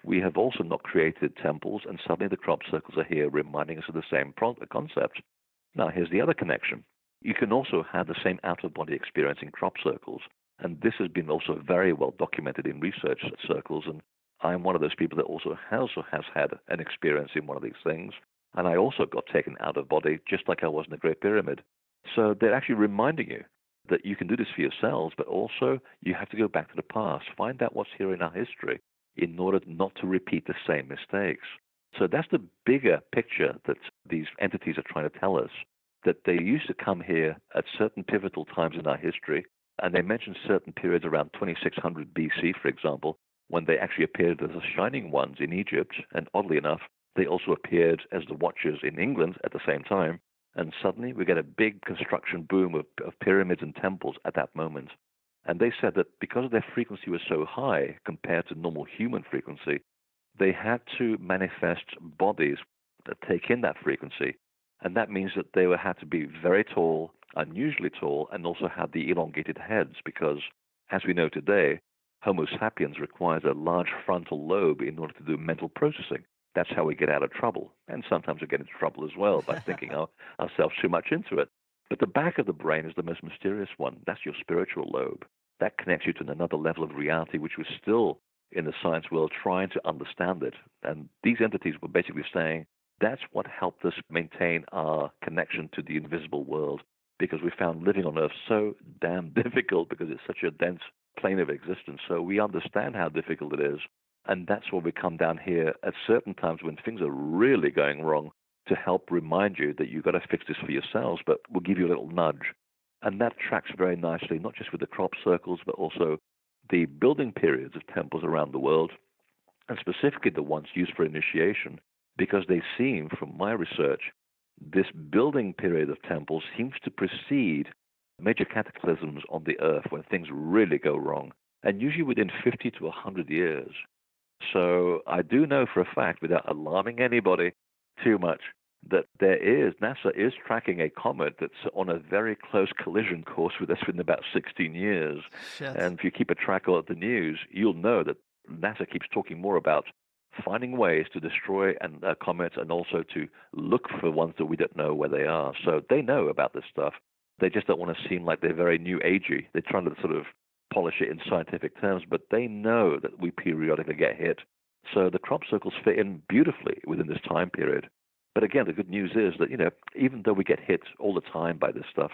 We have also not created temples, and suddenly the crop circles are here reminding us of the same concept. Now, here's the other connection. You can also have the same out-of-body experience in crop circles, and this has been also very well documented in research circles, and I'm one of those people that also has had an experience in one of these things, and I also got taken out of body just like I was in the Great Pyramid. So they're actually reminding you that you can do this for yourselves, but also you have to go back to the past, find out what's here in our history in order not to repeat the same mistakes. So that's the bigger picture that these entities are trying to tell us, that they used to come here at certain pivotal times in our history, and they mentioned certain periods around 2600 BC, for example, when they actually appeared as the Shining Ones in Egypt, and oddly enough, they also appeared as the Watchers in England at the same time, and suddenly we get a big construction boom of pyramids and temples at that moment. And they said that because their frequency was so high compared to normal human frequency, they had to manifest bodies that take in that frequency. And that means that they had to be very tall, unusually tall, and also have the elongated heads because, as we know today, Homo sapiens requires a large frontal lobe in order to do mental processing. That's how we get out of trouble. And sometimes we get into trouble as well by thinking ourselves too much into it. But the back of the brain is the most mysterious one. That's your spiritual lobe. That connects you to another level of reality, which was still in the science world trying to understand it. And these entities were basically saying that's what helped us maintain our connection to the invisible world, because we found living on Earth so damn difficult because it's such a dense plane of existence. So we understand how difficult it is. And that's why we come down here at certain times when things are really going wrong to help remind you that you've got to fix this for yourselves, but we'll give you a little nudge. And that tracks very nicely, not just with the crop circles, but also the building periods of temples around the world, and specifically the ones used for initiation, because they seem, from my research, this building period of temples seems to precede major cataclysms on the earth when things really go wrong, and usually within 50 to 100 years. So I do know for a fact, without alarming anybody too much, that NASA is tracking a comet that's on a very close collision course with us within about 16 years. Shit. And if you keep a track of the news, you'll know that NASA keeps talking more about finding ways to destroy comets and also to look for ones that we don't know where they are. So they know about this stuff. They just don't want to seem like they're very new agey. They're trying to sort of polish it in scientific terms, but they know that we periodically get hit. So the crop circles fit in beautifully within this time period. But again, the good news is that, even though we get hit all the time by this stuff,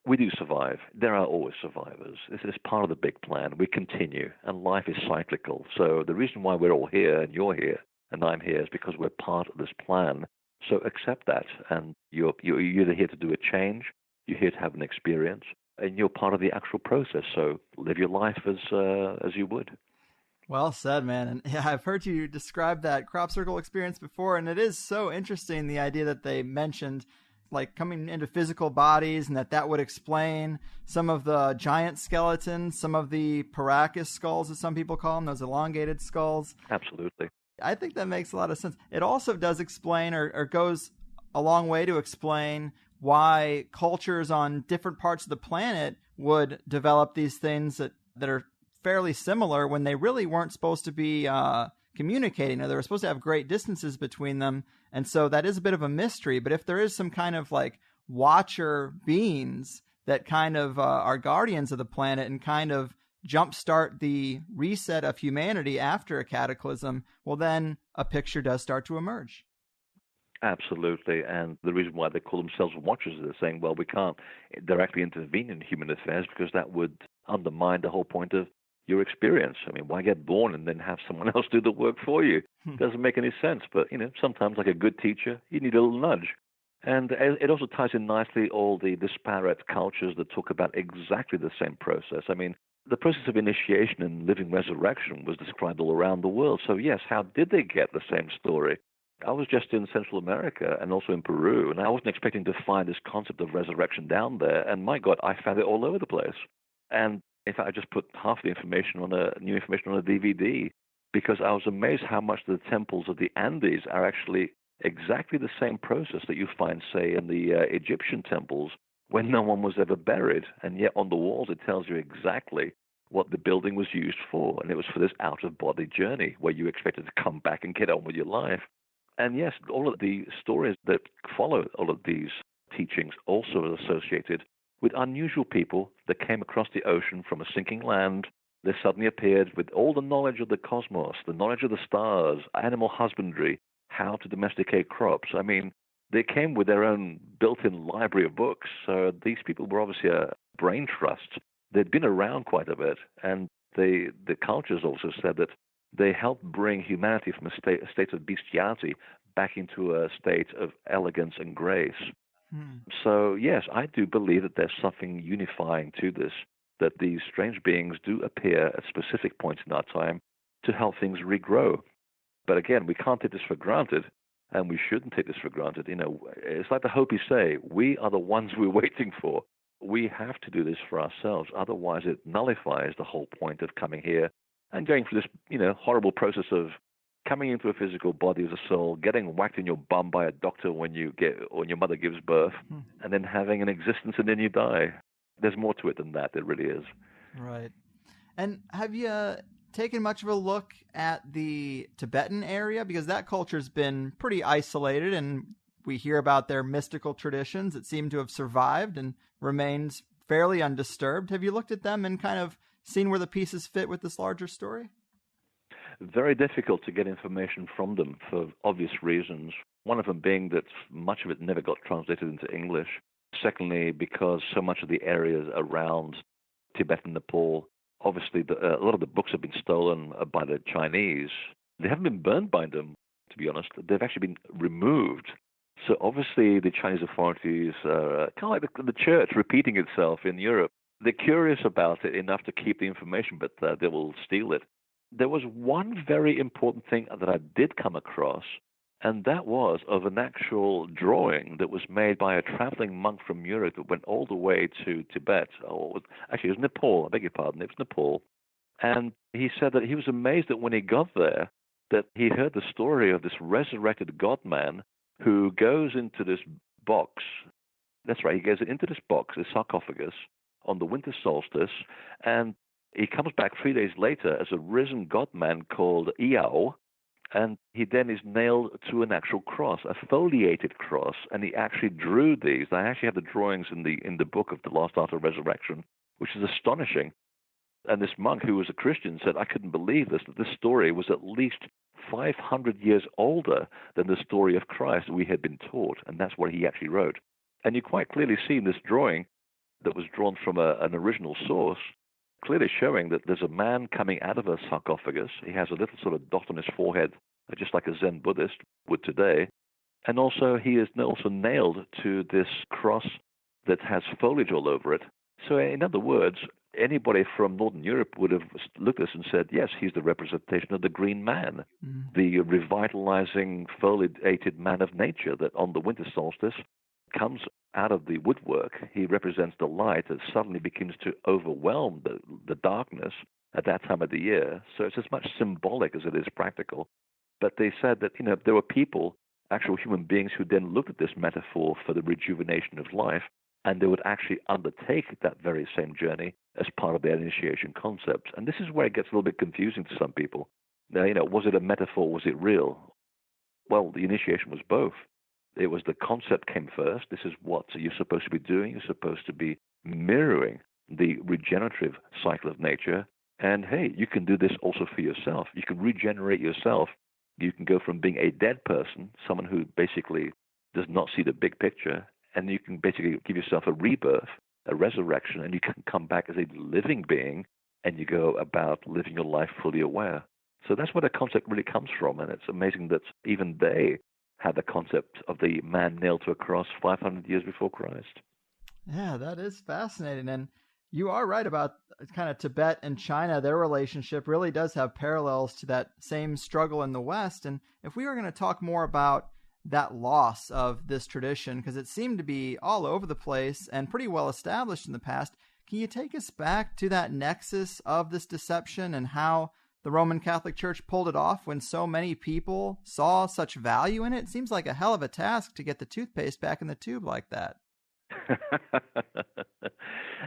we do survive. There are always survivors. This is part of the big plan. We continue, and life is cyclical. So the reason why we're all here, and you're here, and I'm here, is because we're part of this plan. So accept that, and you're either here to do a change, you're here to have an experience, and you're part of the actual process. So live your life as you would. Well said, man. And yeah, I've heard you describe that crop circle experience before, and it is so interesting, the idea that they mentioned, like coming into physical bodies, and that would explain some of the giant skeletons, some of the Paracas skulls, as some people call them, those elongated skulls. Absolutely. I think that makes a lot of sense. It also does explain, or goes a long way to explain, why cultures on different parts of the planet would develop these things that are fairly similar when they really weren't supposed to be communicating, or they were supposed to have great distances between them. And so that is a bit of a mystery. But if there is some kind of like watcher beings that kind of are guardians of the planet and kind of jumpstart the reset of humanity after a cataclysm, well, then a picture does start to emerge. Absolutely. And the reason why they call themselves watchers is they're saying, well, we can't directly intervene in human affairs because that would undermine the whole point of your experience. I mean, why get born and then have someone else do the work for you? Doesn't make any sense. But, sometimes like a good teacher, you need a little nudge. And it also ties in nicely all the disparate cultures that talk about exactly the same process. I mean, the process of initiation and living resurrection was described all around the world. So, yes, how did they get the same story? I was just in Central America and also in Peru, and I wasn't expecting to find this concept of resurrection down there. And my God, I found it all over the place. And in fact, I just put half the information new information on a DVD, because I was amazed how much the temples of the Andes are actually exactly the same process that you find, say, in the Egyptian temples when no one was ever buried. And yet on the walls, it tells you exactly what the building was used for, and it was for this out-of-body journey where you expected to come back and get on with your life. And yes, all of the stories that follow all of these teachings also are associated with unusual people that came across the ocean from a sinking land. They suddenly appeared with all the knowledge of the cosmos, the knowledge of the stars, animal husbandry, how to domesticate crops. I mean, they came with their own built-in library of books. So these people were obviously a brain trust. They'd been around quite a bit, and the cultures also said that they helped bring humanity from a state of bestiality back into a state of elegance and grace. So, yes, I do believe that there's something unifying to this, that these strange beings do appear at specific points in our time to help things regrow. But again, we can't take this for granted, and we shouldn't take this for granted. You know, it's like the Hopis say, we are the ones we're waiting for. We have to do this for ourselves. Otherwise, it nullifies the whole point of coming here and going through this, horrible process of coming into a physical body as a soul, getting whacked in your bum by a doctor when your mother gives birth, and then having an existence and then you die. There's more to it than that. There really is. Right. And have you taken much of a look at the Tibetan area? Because that culture's been pretty isolated, and we hear about their mystical traditions that seem to have survived and remains fairly undisturbed. Have you looked at them and kind of seen where the pieces fit with this larger story? Very difficult to get information from them for obvious reasons. One of them being that much of it never got translated into English. Secondly, because so much of the areas around Tibet and Nepal, obviously a lot of the books have been stolen by the Chinese. They haven't been burned by them, to be honest. They've actually been removed. So obviously the Chinese authorities are kind of like the church repeating itself in Europe. They're curious about it enough to keep the information, but they will steal it. There was one very important thing that I did come across, and that was of an actual drawing that was made by a traveling monk from Europe that went all the way to Tibet. Actually, it was Nepal. I beg your pardon. It was Nepal. And he said that he was amazed that when he got there, that he heard the story of this resurrected God-man who goes into this box. That's right. He goes into this box, this sarcophagus, on the winter solstice, and he comes back 3 days later as a risen God-man called Iao, and he then is nailed to an actual cross, a foliated cross, and he actually drew these. I actually have the drawings in the book of The Last Art of Resurrection, which is astonishing. And this monk, who was a Christian, said, I couldn't believe this, that this story was at least 500 years older than the story of Christ we had been taught, and that's what he actually wrote. And you quite clearly see in this drawing that was drawn from an original source, clearly showing that there's a man coming out of a sarcophagus. He has a little sort of dot on his forehead, just like a Zen Buddhist would today. And also he is also nailed to this cross that has foliage all over it. So in other words, anybody from Northern Europe would have looked at this and said, yes, he's the representation of the green man, the revitalizing, foliated man of nature that on the winter solstice comes out of the woodwork. He represents the light that suddenly begins to overwhelm the darkness at that time of the year. So it's as much symbolic as it is practical. But they said that, there were people, actual human beings, who then looked at this metaphor for the rejuvenation of life, and they would actually undertake that very same journey as part of their initiation concepts. And this is where it gets a little bit confusing to some people. Now, was it a metaphor? Was it real? Well, the initiation was both. It was the concept came first. This is what you're supposed to be doing. You're supposed to be mirroring the regenerative cycle of nature. And hey, you can do this also for yourself. You can regenerate yourself. You can go from being a dead person, someone who basically does not see the big picture, and you can basically give yourself a rebirth, a resurrection, and you can come back as a living being, and you go about living your life fully aware. So that's where the concept really comes from, and it's amazing that even they had the concept of the man nailed to a cross 500 years before Christ. Yeah, that is fascinating. And you are right about kind of Tibet and China. Their relationship really does have parallels to that same struggle in the West. And if we were going to talk more about that loss of this tradition, because it seemed to be all over the place and pretty well established in the past, can you take us back to that nexus of this deception and how the Roman Catholic Church pulled it off when so many people saw such value in it? It seems like a hell of a task to get the toothpaste back in the tube like that.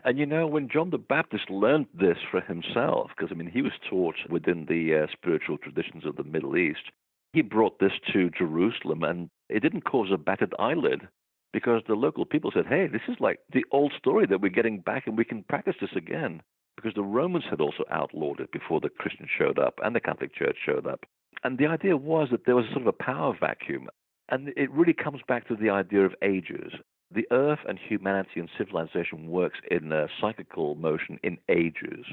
And when John the Baptist learned this for himself, because he was taught within the spiritual traditions of the Middle East, he brought this to Jerusalem, and it didn't cause a battered eyelid, because the local people said, hey, this is like the old story that we're getting back, and we can practice this again, because the Romans had also outlawed it before the Christians showed up and the Catholic Church showed up. And the idea was that there was sort of a power vacuum, and it really comes back to the idea of ages. The earth and humanity and civilization works in a cyclical motion in ages.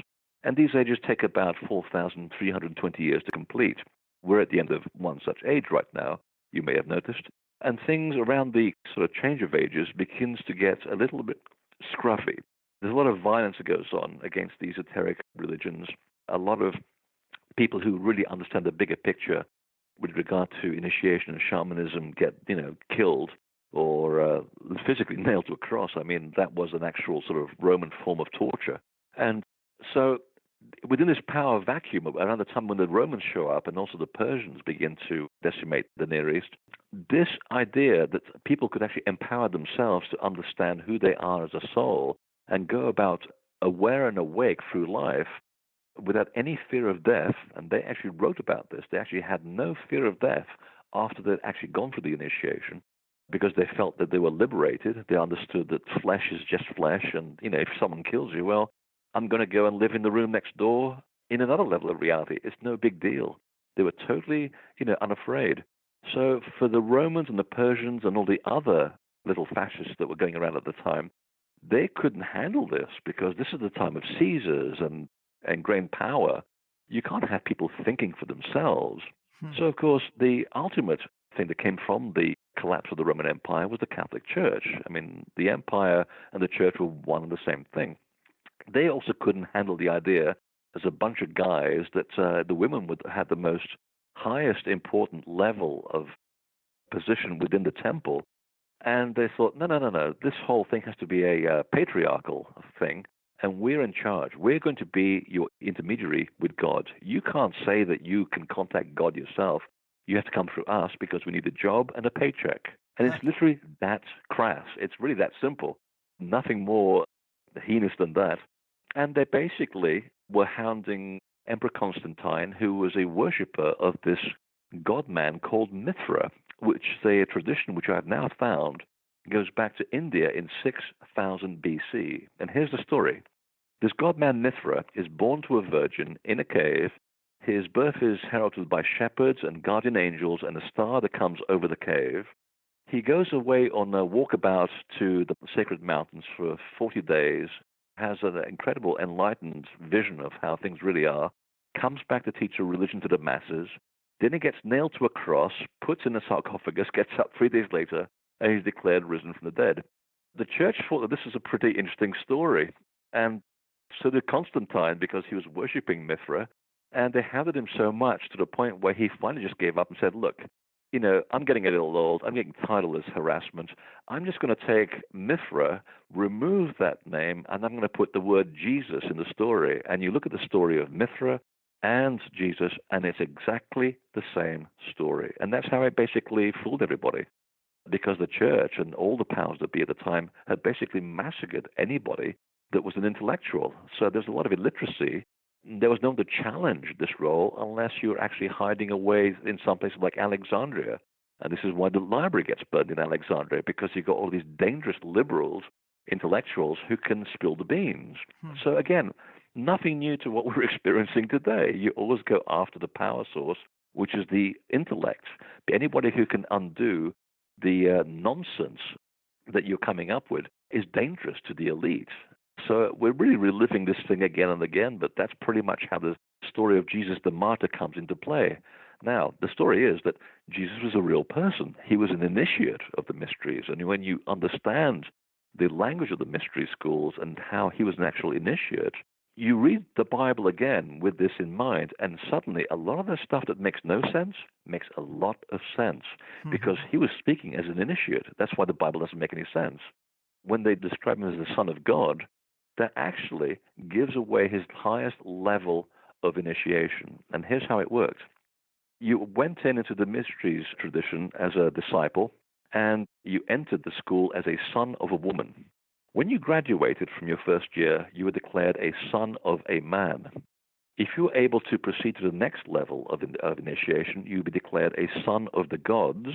And these ages take about 4,320 years to complete. We're at the end of one such age right now, you may have noticed. And things around the sort of change of ages begins to get a little bit scruffy. There's a lot of violence that goes on against the esoteric religions. A lot of people who really understand the bigger picture with regard to initiation and shamanism get, killed or physically nailed to a cross. That was an actual sort of Roman form of torture. And so within this power vacuum, around the time when the Romans show up and also the Persians begin to decimate the Near East, this idea that people could actually empower themselves to understand who they are as a soul and go about aware and awake through life without any fear of death, and they actually wrote about this. They actually had no fear of death after they'd actually gone through the initiation, because they felt that they were liberated. They understood that flesh is just flesh, and if someone kills you, well, I'm going to go and live in the room next door in another level of reality. It's no big deal. They were totally, unafraid. So for the Romans and the Persians and all the other little fascists that were going around at the time, they couldn't handle this, because this is the time of Caesars and great power. You can't have people thinking for themselves. So, of course, the ultimate thing that came from the collapse of the Roman Empire was the Catholic Church. The empire and the church were one and the same thing. They also couldn't handle the idea as a bunch of guys that the women would have the most highest important level of position within the temple. And they thought, no, this whole thing has to be a patriarchal thing, and we're in charge. We're going to be your intermediary with God. You can't say that you can contact God yourself. You have to come through us, because we need a job and a paycheck. And it's literally that crass. It's really that simple. Nothing more heinous than that. And they basically were hounding Emperor Constantine, who was a worshipper of this god-man called Mithra, which is a tradition which I have now found goes back to India in 6000 BC. And here's the story. This god-man Mithra is born to a virgin in a cave. His birth is heralded by shepherds and guardian angels and a star that comes over the cave. He goes away on a walkabout to the sacred mountains for 40 days, has an incredible enlightened vision of how things really are, comes back to teach a religion to the masses. Then he gets nailed to a cross, puts in a sarcophagus, gets up 3 days later, and he's declared risen from the dead. The church thought that this was a pretty interesting story, and so did Constantine, because he was worshipping Mithra, and they hounded him so much to the point where he finally just gave up and said, look, I'm getting a little old, I'm getting tired of this harassment, I'm just going to take Mithra, remove that name, and I'm going to put the word Jesus in the story. And you look at the story of Mithra and Jesus, and it's exactly the same story. And that's how it basically fooled everybody, because the church and all the powers that be at the time had basically massacred anybody that was an intellectual. So there's a lot of illiteracy. There was no one to challenge this role unless you're actually hiding away in some places like Alexandria. And this is why the library gets burned in Alexandria, because you've got all these dangerous liberals, intellectuals who can spill the beans. So again, nothing new to what we're experiencing today. You always go after the power source, which is the intellect. Anybody who can undo the nonsense that you're coming up with is dangerous to the elite. So we're really reliving this thing again and again, but that's pretty much how the story of Jesus the martyr comes into play. Now, the story is that Jesus was a real person. He was an initiate of the mysteries. And when you understand the language of the mystery schools and how he was an actual initiate, you read the Bible again with this in mind, and suddenly a lot of the stuff that makes no sense makes a lot of sense, because he was speaking as an initiate. That's why the Bible doesn't make any sense. When they describe him as the Son of God, that actually gives away his highest level of initiation. And here's how it worked. You went into the mysteries tradition as a disciple, and you entered the school as a son of a woman. When you graduated from your first year, you were declared a son of a man. If you were able to proceed to the next level of initiation, you would be declared a son of the gods.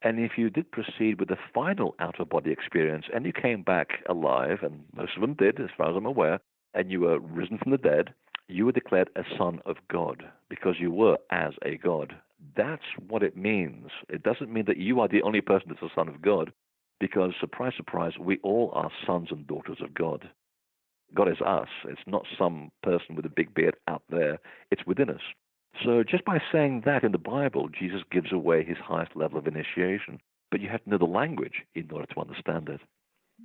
And if you did proceed with the final out-of-body experience and you came back alive, and most of them did, as far as I'm aware, and you were risen from the dead, you were declared a son of God because you were as a god. That's what it means. It doesn't mean that you are the only person that's a son of God because, surprise, surprise, we all are sons and daughters of God. God is us. It's not some person with a big beard out there. It's within us. So just by saying that in the Bible, Jesus gives away his highest level of initiation. But you have to know the language in order to understand it.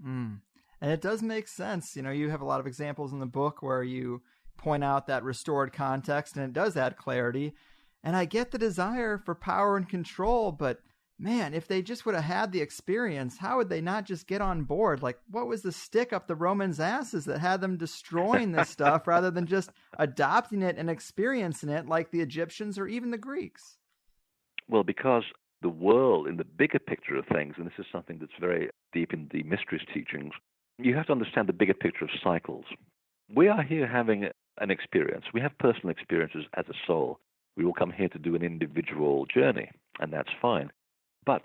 And it does make sense. You have a lot of examples in the book where you point out that restored context, and it does add clarity. And I get the desire for power and control, but man, if they just would have had the experience, how would they not just get on board? Like, what was the stick up the Romans' asses that had them destroying this stuff rather than just adopting it and experiencing it like the Egyptians or even the Greeks? Well, because the world, in the bigger picture of things, and this is something that's very deep in the mysteries teachings, you have to understand the bigger picture of cycles. We are here having an experience. We have personal experiences as a soul. We all come here to do an individual journey, and that's fine. But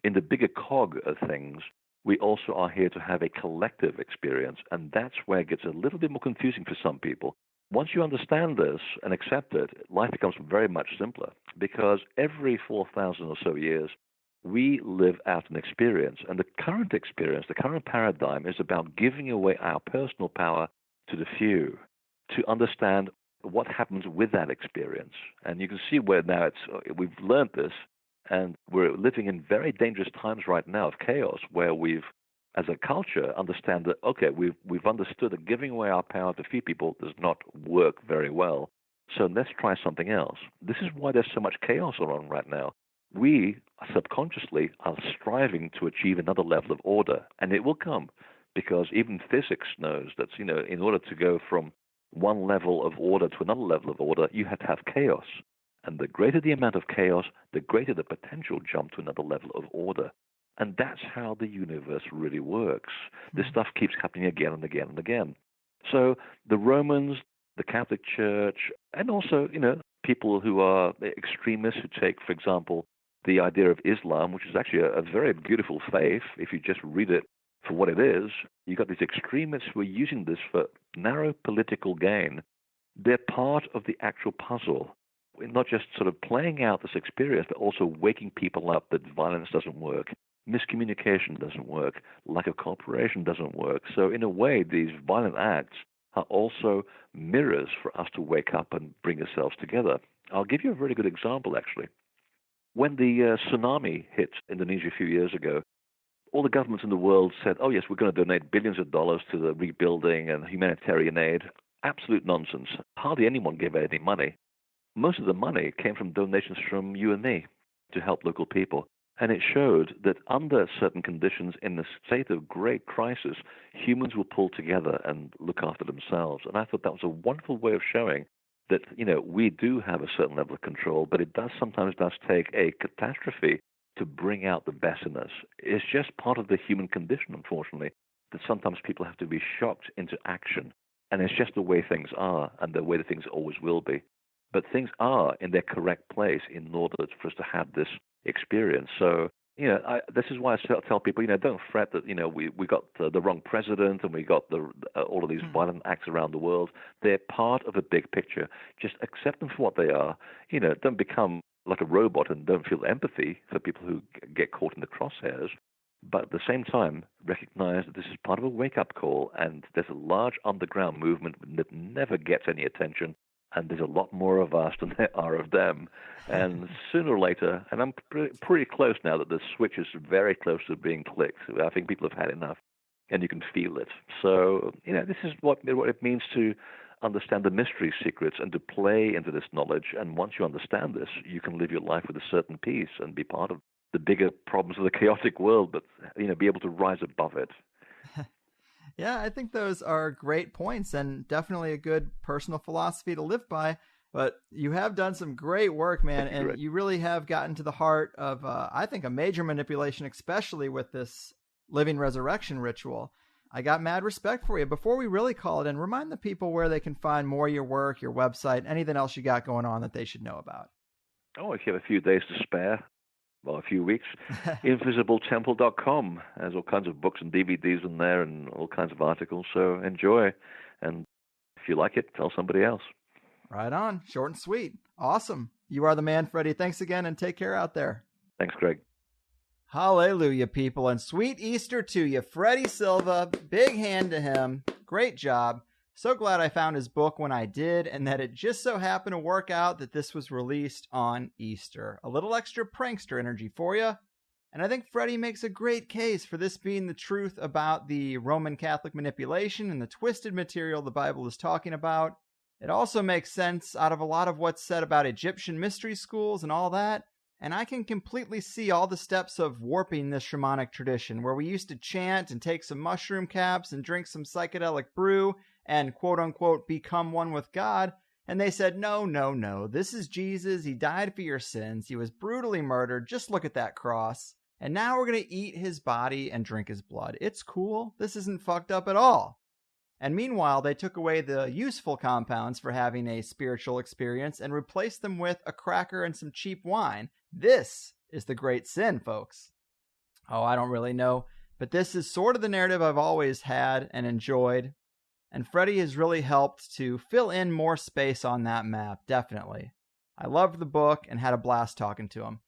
in the bigger cog of things, we also are here to have a collective experience, and that's where it gets a little bit more confusing for some people. Once you understand this and accept it, life becomes very much simpler because every 4,000 or so years, we live out an experience. And the current experience, the current paradigm is about giving away our personal power to the few to understand what happens with that experience. And you can see where now we've learned this. And we're living in very dangerous times right now of chaos where we've, as a culture, understand that, okay, we've understood that giving away our power to few people does not work very well. So let's try something else. This is why there's so much chaos around right now. We subconsciously are striving to achieve another level of order, and it will come because even physics knows that, in order to go from one level of order to another level of order, you have to have chaos. And the greater the amount of chaos, the greater the potential jump to another level of order. And that's how the universe really works. This stuff keeps happening again and again and again. So the Romans, the Catholic Church, and also, people who are extremists who take, for example, the idea of Islam, which is actually a very beautiful faith, if you just read it for what it is. You've got these extremists who are using this for narrow political gain. They're part of the actual puzzle. Not just sort of playing out this experience, but also waking people up that violence doesn't work, miscommunication doesn't work, lack of cooperation doesn't work. So in a way, these violent acts are also mirrors for us to wake up and bring ourselves together. I'll give you a very good example, actually. When the tsunami hit Indonesia a few years ago, all the governments in the world said, oh, yes, we're going to donate billions of dollars to the rebuilding and humanitarian aid. Absolute nonsense. Hardly anyone gave any money. Most of the money came from donations from you and me to help local people. And it showed that under certain conditions, in a state of great crisis, humans will pull together and look after themselves. And I thought that was a wonderful way of showing that, we do have a certain level of control, but it sometimes does take a catastrophe to bring out the best in us. It's just part of the human condition, unfortunately, that sometimes people have to be shocked into action. And it's just the way things are and the way that things always will be. But things are in their correct place in order for us to have this experience. So, this is why I tell people, don't fret that, we got the wrong president and we got all of these violent acts around the world. They're part of a big picture. Just accept them for what they are. Don't become like a robot and don't feel empathy for people who get caught in the crosshairs. But at the same time, recognize that this is part of a wake-up call and there's a large underground movement that never gets any attention. And there's a lot more of us than there are of them. And sooner or later, and I'm pretty close now that the switch is very close to being clicked. I think people have had enough, and you can feel it. So, this is what it means to understand the mystery secrets and to play into this knowledge. And once you understand this, you can live your life with a certain peace and be part of the bigger problems of the chaotic world, but, be able to rise above it. Yeah, I think those are great points and definitely a good personal philosophy to live by. But you have done some great work, man, and you really have gotten to the heart of, I think, a major manipulation, especially with this living resurrection ritual. I got mad respect for you. Before we really call it in, remind the people where they can find more of your work, your website, anything else you got going on that they should know about. Oh, if you have a few days to spare, well, a few weeks, invisibletemple.com. There's all kinds of books and DVDs in there and all kinds of articles, so enjoy. And if you like it, tell somebody else. Right on. Short and sweet. Awesome. You are the man, Freddy. Thanks again, and take care out there. Thanks, Greg. Hallelujah, people, and sweet Easter to you. Freddy Silva, big hand to him. Great job. So glad I found his book when I did, and that it just so happened to work out that this was released on Easter. A little extra prankster energy for you. And I think Freddy makes a great case for this being the truth about the Roman Catholic manipulation and the twisted material the Bible is talking about. It also makes sense out of a lot of what's said about Egyptian mystery schools and all that. And I can completely see all the steps of warping this shamanic tradition, where we used to chant and take some mushroom caps and drink some psychedelic brew and quote-unquote become one with God. And they said, no, this is Jesus. He died for your sins. He was brutally murdered. Just look at that cross. And now we're going to eat his body and drink his blood. It's cool. This isn't fucked up at all. And meanwhile, they took away the useful compounds for having a spiritual experience and replaced them with a cracker and some cheap wine. This is the great sin, folks. Oh, I don't really know, but this is sort of the narrative I've always had and enjoyed. And Freddy has really helped to fill in more space on that map, definitely. I loved the book and had a blast talking to him.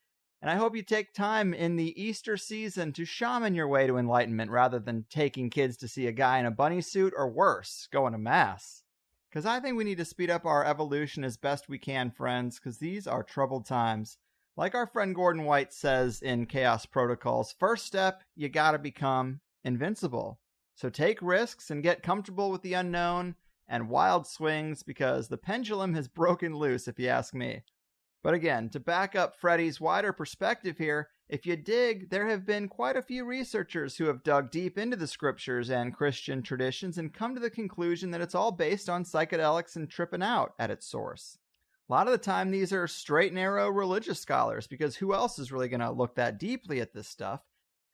And I hope you take time in the Easter season to shaman your way to enlightenment rather than taking kids to see a guy in a bunny suit or worse, going to mass. Because I think we need to speed up our evolution as best we can, friends, because these are troubled times. Like our friend Gordon White says in Chaos Protocols, first step, you gotta become invincible. So take risks and get comfortable with the unknown and wild swings, because the pendulum has broken loose, if you ask me. But again, to back up Freddy's wider perspective here, if you dig, there have been quite a few researchers who have dug deep into the scriptures and Christian traditions and come to the conclusion that it's all based on psychedelics and tripping out at its source. A lot of the time, these are straight and narrow religious scholars, because who else is really going to look that deeply at this stuff?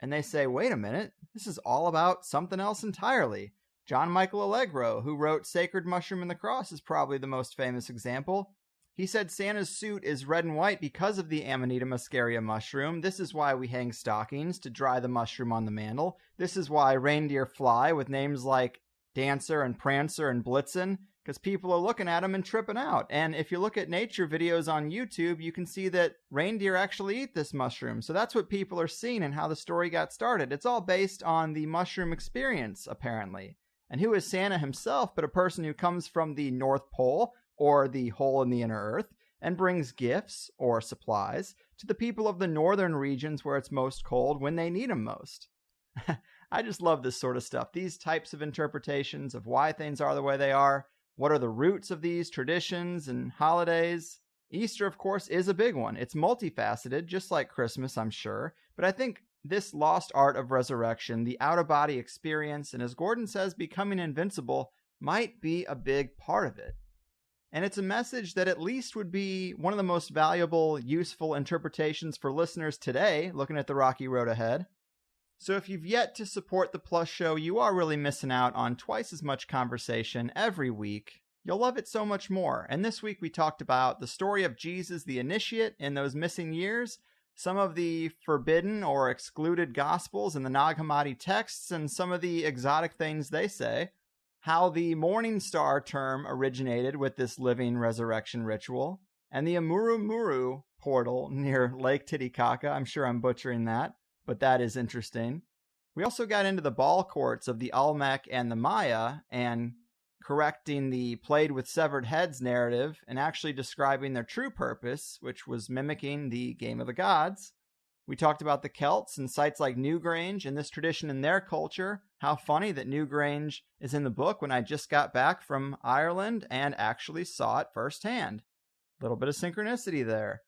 And they say, wait a minute, this is all about something else entirely. John Michael Allegro, who wrote Sacred Mushroom and the Cross, is probably the most famous example. He said Santa's suit is red and white because of the Amanita muscaria mushroom. This is why we hang stockings, to dry the mushroom on the mantle. This is why reindeer fly with names like Dancer and Prancer and Blitzen, because people are looking at them and tripping out. And if you look at nature videos on YouTube, you can see that reindeer actually eat this mushroom. So that's what people are seeing and how the story got started. It's all based on the mushroom experience, apparently. And who is Santa himself but a person who comes from the North Pole, or the hole in the inner earth, and brings gifts, or supplies, to the people of the northern regions where it's most cold when they need them most. I just love this sort of stuff. These types of interpretations of why things are the way they are. What are the roots of these traditions and holidays? Easter, of course, is a big one. It's multifaceted, just like Christmas, I'm sure. But I think this lost art of resurrection, the out-of-body experience, and as Gordon says, becoming invincible, might be a big part of it. And it's a message that at least would be one of the most valuable, useful interpretations for listeners today, looking at the rocky road ahead. So if you've yet to support the Plus Show, you are really missing out on twice as much conversation every week. You'll love it so much more. And this week we talked about the story of Jesus the Initiate in those missing years, some of the forbidden or excluded Gospels in the Nag Hammadi texts, and some of the exotic things they say. How the Morning Star term originated with this living resurrection ritual, and the Amuru Muru portal near Lake Titicaca. I'm sure I'm butchering that, but that is interesting. We also got into the ball courts of the Olmec and the Maya, and correcting the played with severed heads narrative, and actually describing their true purpose, which was mimicking the Game of the Gods. We talked about the Celts and sites like Newgrange and this tradition in their culture. How funny that Newgrange is in the book when I just got back from Ireland and actually saw it firsthand. A little bit of synchronicity there.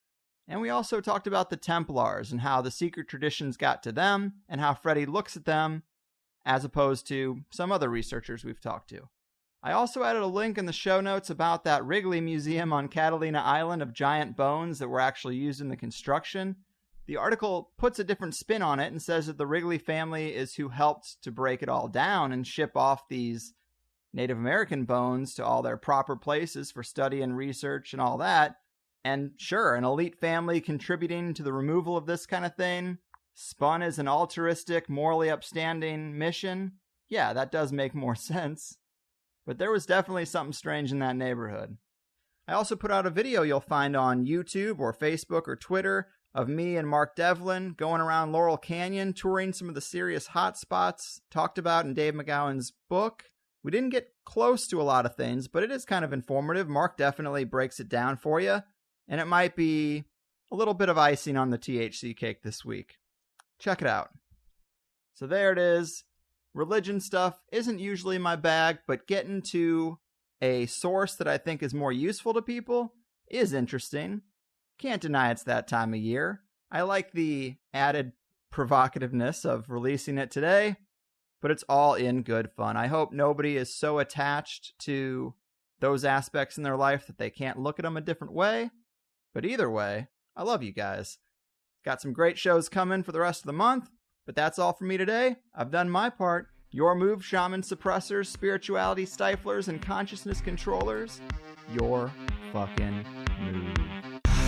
And we also talked about the Templars and how the secret traditions got to them and how Freddy looks at them as opposed to some other researchers we've talked to. I also added a link in the show notes about that Wrigley Museum on Catalina Island of giant bones that were actually used in the construction. The article puts a different spin on it and says that the Wrigley family is who helped to break it all down and ship off these Native American bones to all their proper places for study and research and all that. And sure, an elite family contributing to the removal of this kind of thing, spun as an altruistic, morally upstanding mission. Yeah, that does make more sense. But there was definitely something strange in that neighborhood. I also put out a video you'll find on YouTube or Facebook or Twitter of me and Mark Devlin going around Laurel Canyon, touring some of the serious hot spots talked about in Dave McGowan's book. We didn't get close to a lot of things, but it is kind of informative. Mark definitely breaks it down for you, and it might be a little bit of icing on the THC cake this week. Check it out. So there it is. Religion stuff isn't usually my bag, but getting to a source that I think is more useful to people is interesting. Can't deny it's that time of year. I like the added provocativeness of releasing it today, but it's all in good fun. I hope nobody is so attached to those aspects in their life that they can't look at them a different way. But either way, I love you guys. Got some great shows coming for the rest of the month, but that's all for me today. I've done my part. Your move, shaman suppressors, spirituality stiflers, and consciousness controllers. Your fucking move.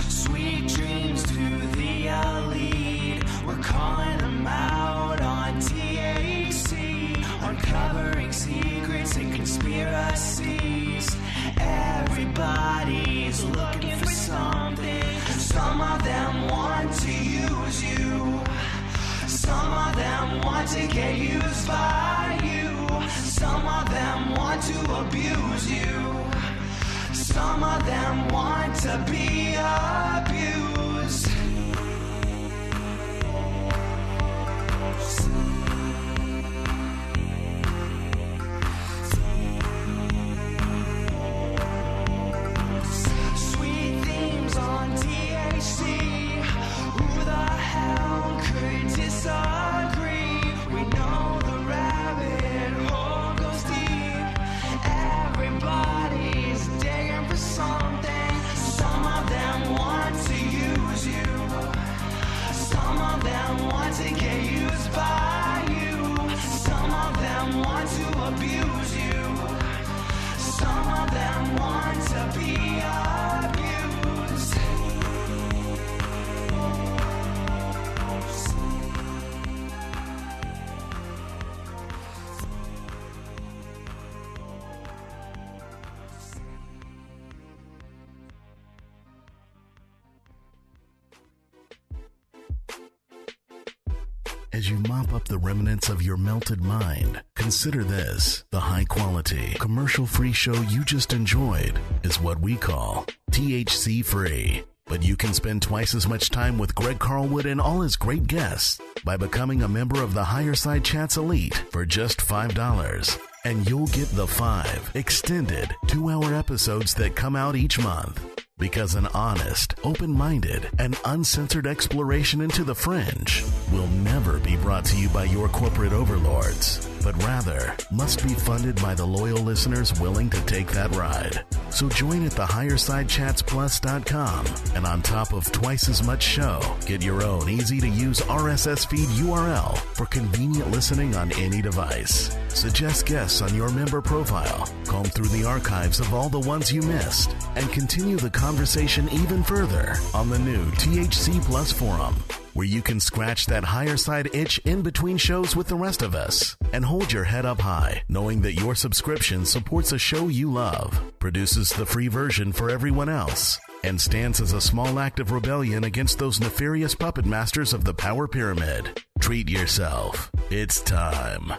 Sweet dreams to the elite. We're calling them out on THC. Uncovering secrets and conspiracies. Everybody's looking for something. Some of them want to use you. Some of them want to get used by you. Some of them want to abuse you. Some of them want to be abused. Sweet themes on THC. Who the hell could disagree? We know the rabbit hole goes deep. Everybody's digging for something. Some of them want to use you. Some of them want to get used by you. Some of them want to abuse you. Some of them want to be abused. As you mop up the remnants of your melted mind, consider this. The high-quality, commercial-free show you just enjoyed is what we call THC-free. But you can spend twice as much time with Greg Carlwood and all his great guests by becoming a member of the Higherside Chats Elite for just $5. And you'll get the 5 extended 2-hour episodes that come out each month. Because an honest, open-minded, and uncensored exploration into the fringe will never be brought to you by your corporate overlords, but rather must be funded by the loyal listeners willing to take that ride. So join at thehighersidechatsplus.com, and on top of twice as much show, get your own easy-to-use RSS feed URL for convenient listening on any device. Suggest guests on your member profile, comb through the archives of all the ones you missed, and continue the conversation even further on the new THC Plus forum, where you can scratch that higher side itch in between shows with the rest of us and hold your head up high, knowing that your subscription supports a show you love, produces the free version for everyone else, and stands as a small act of rebellion against those nefarious puppet masters of the power pyramid. Treat yourself. It's time.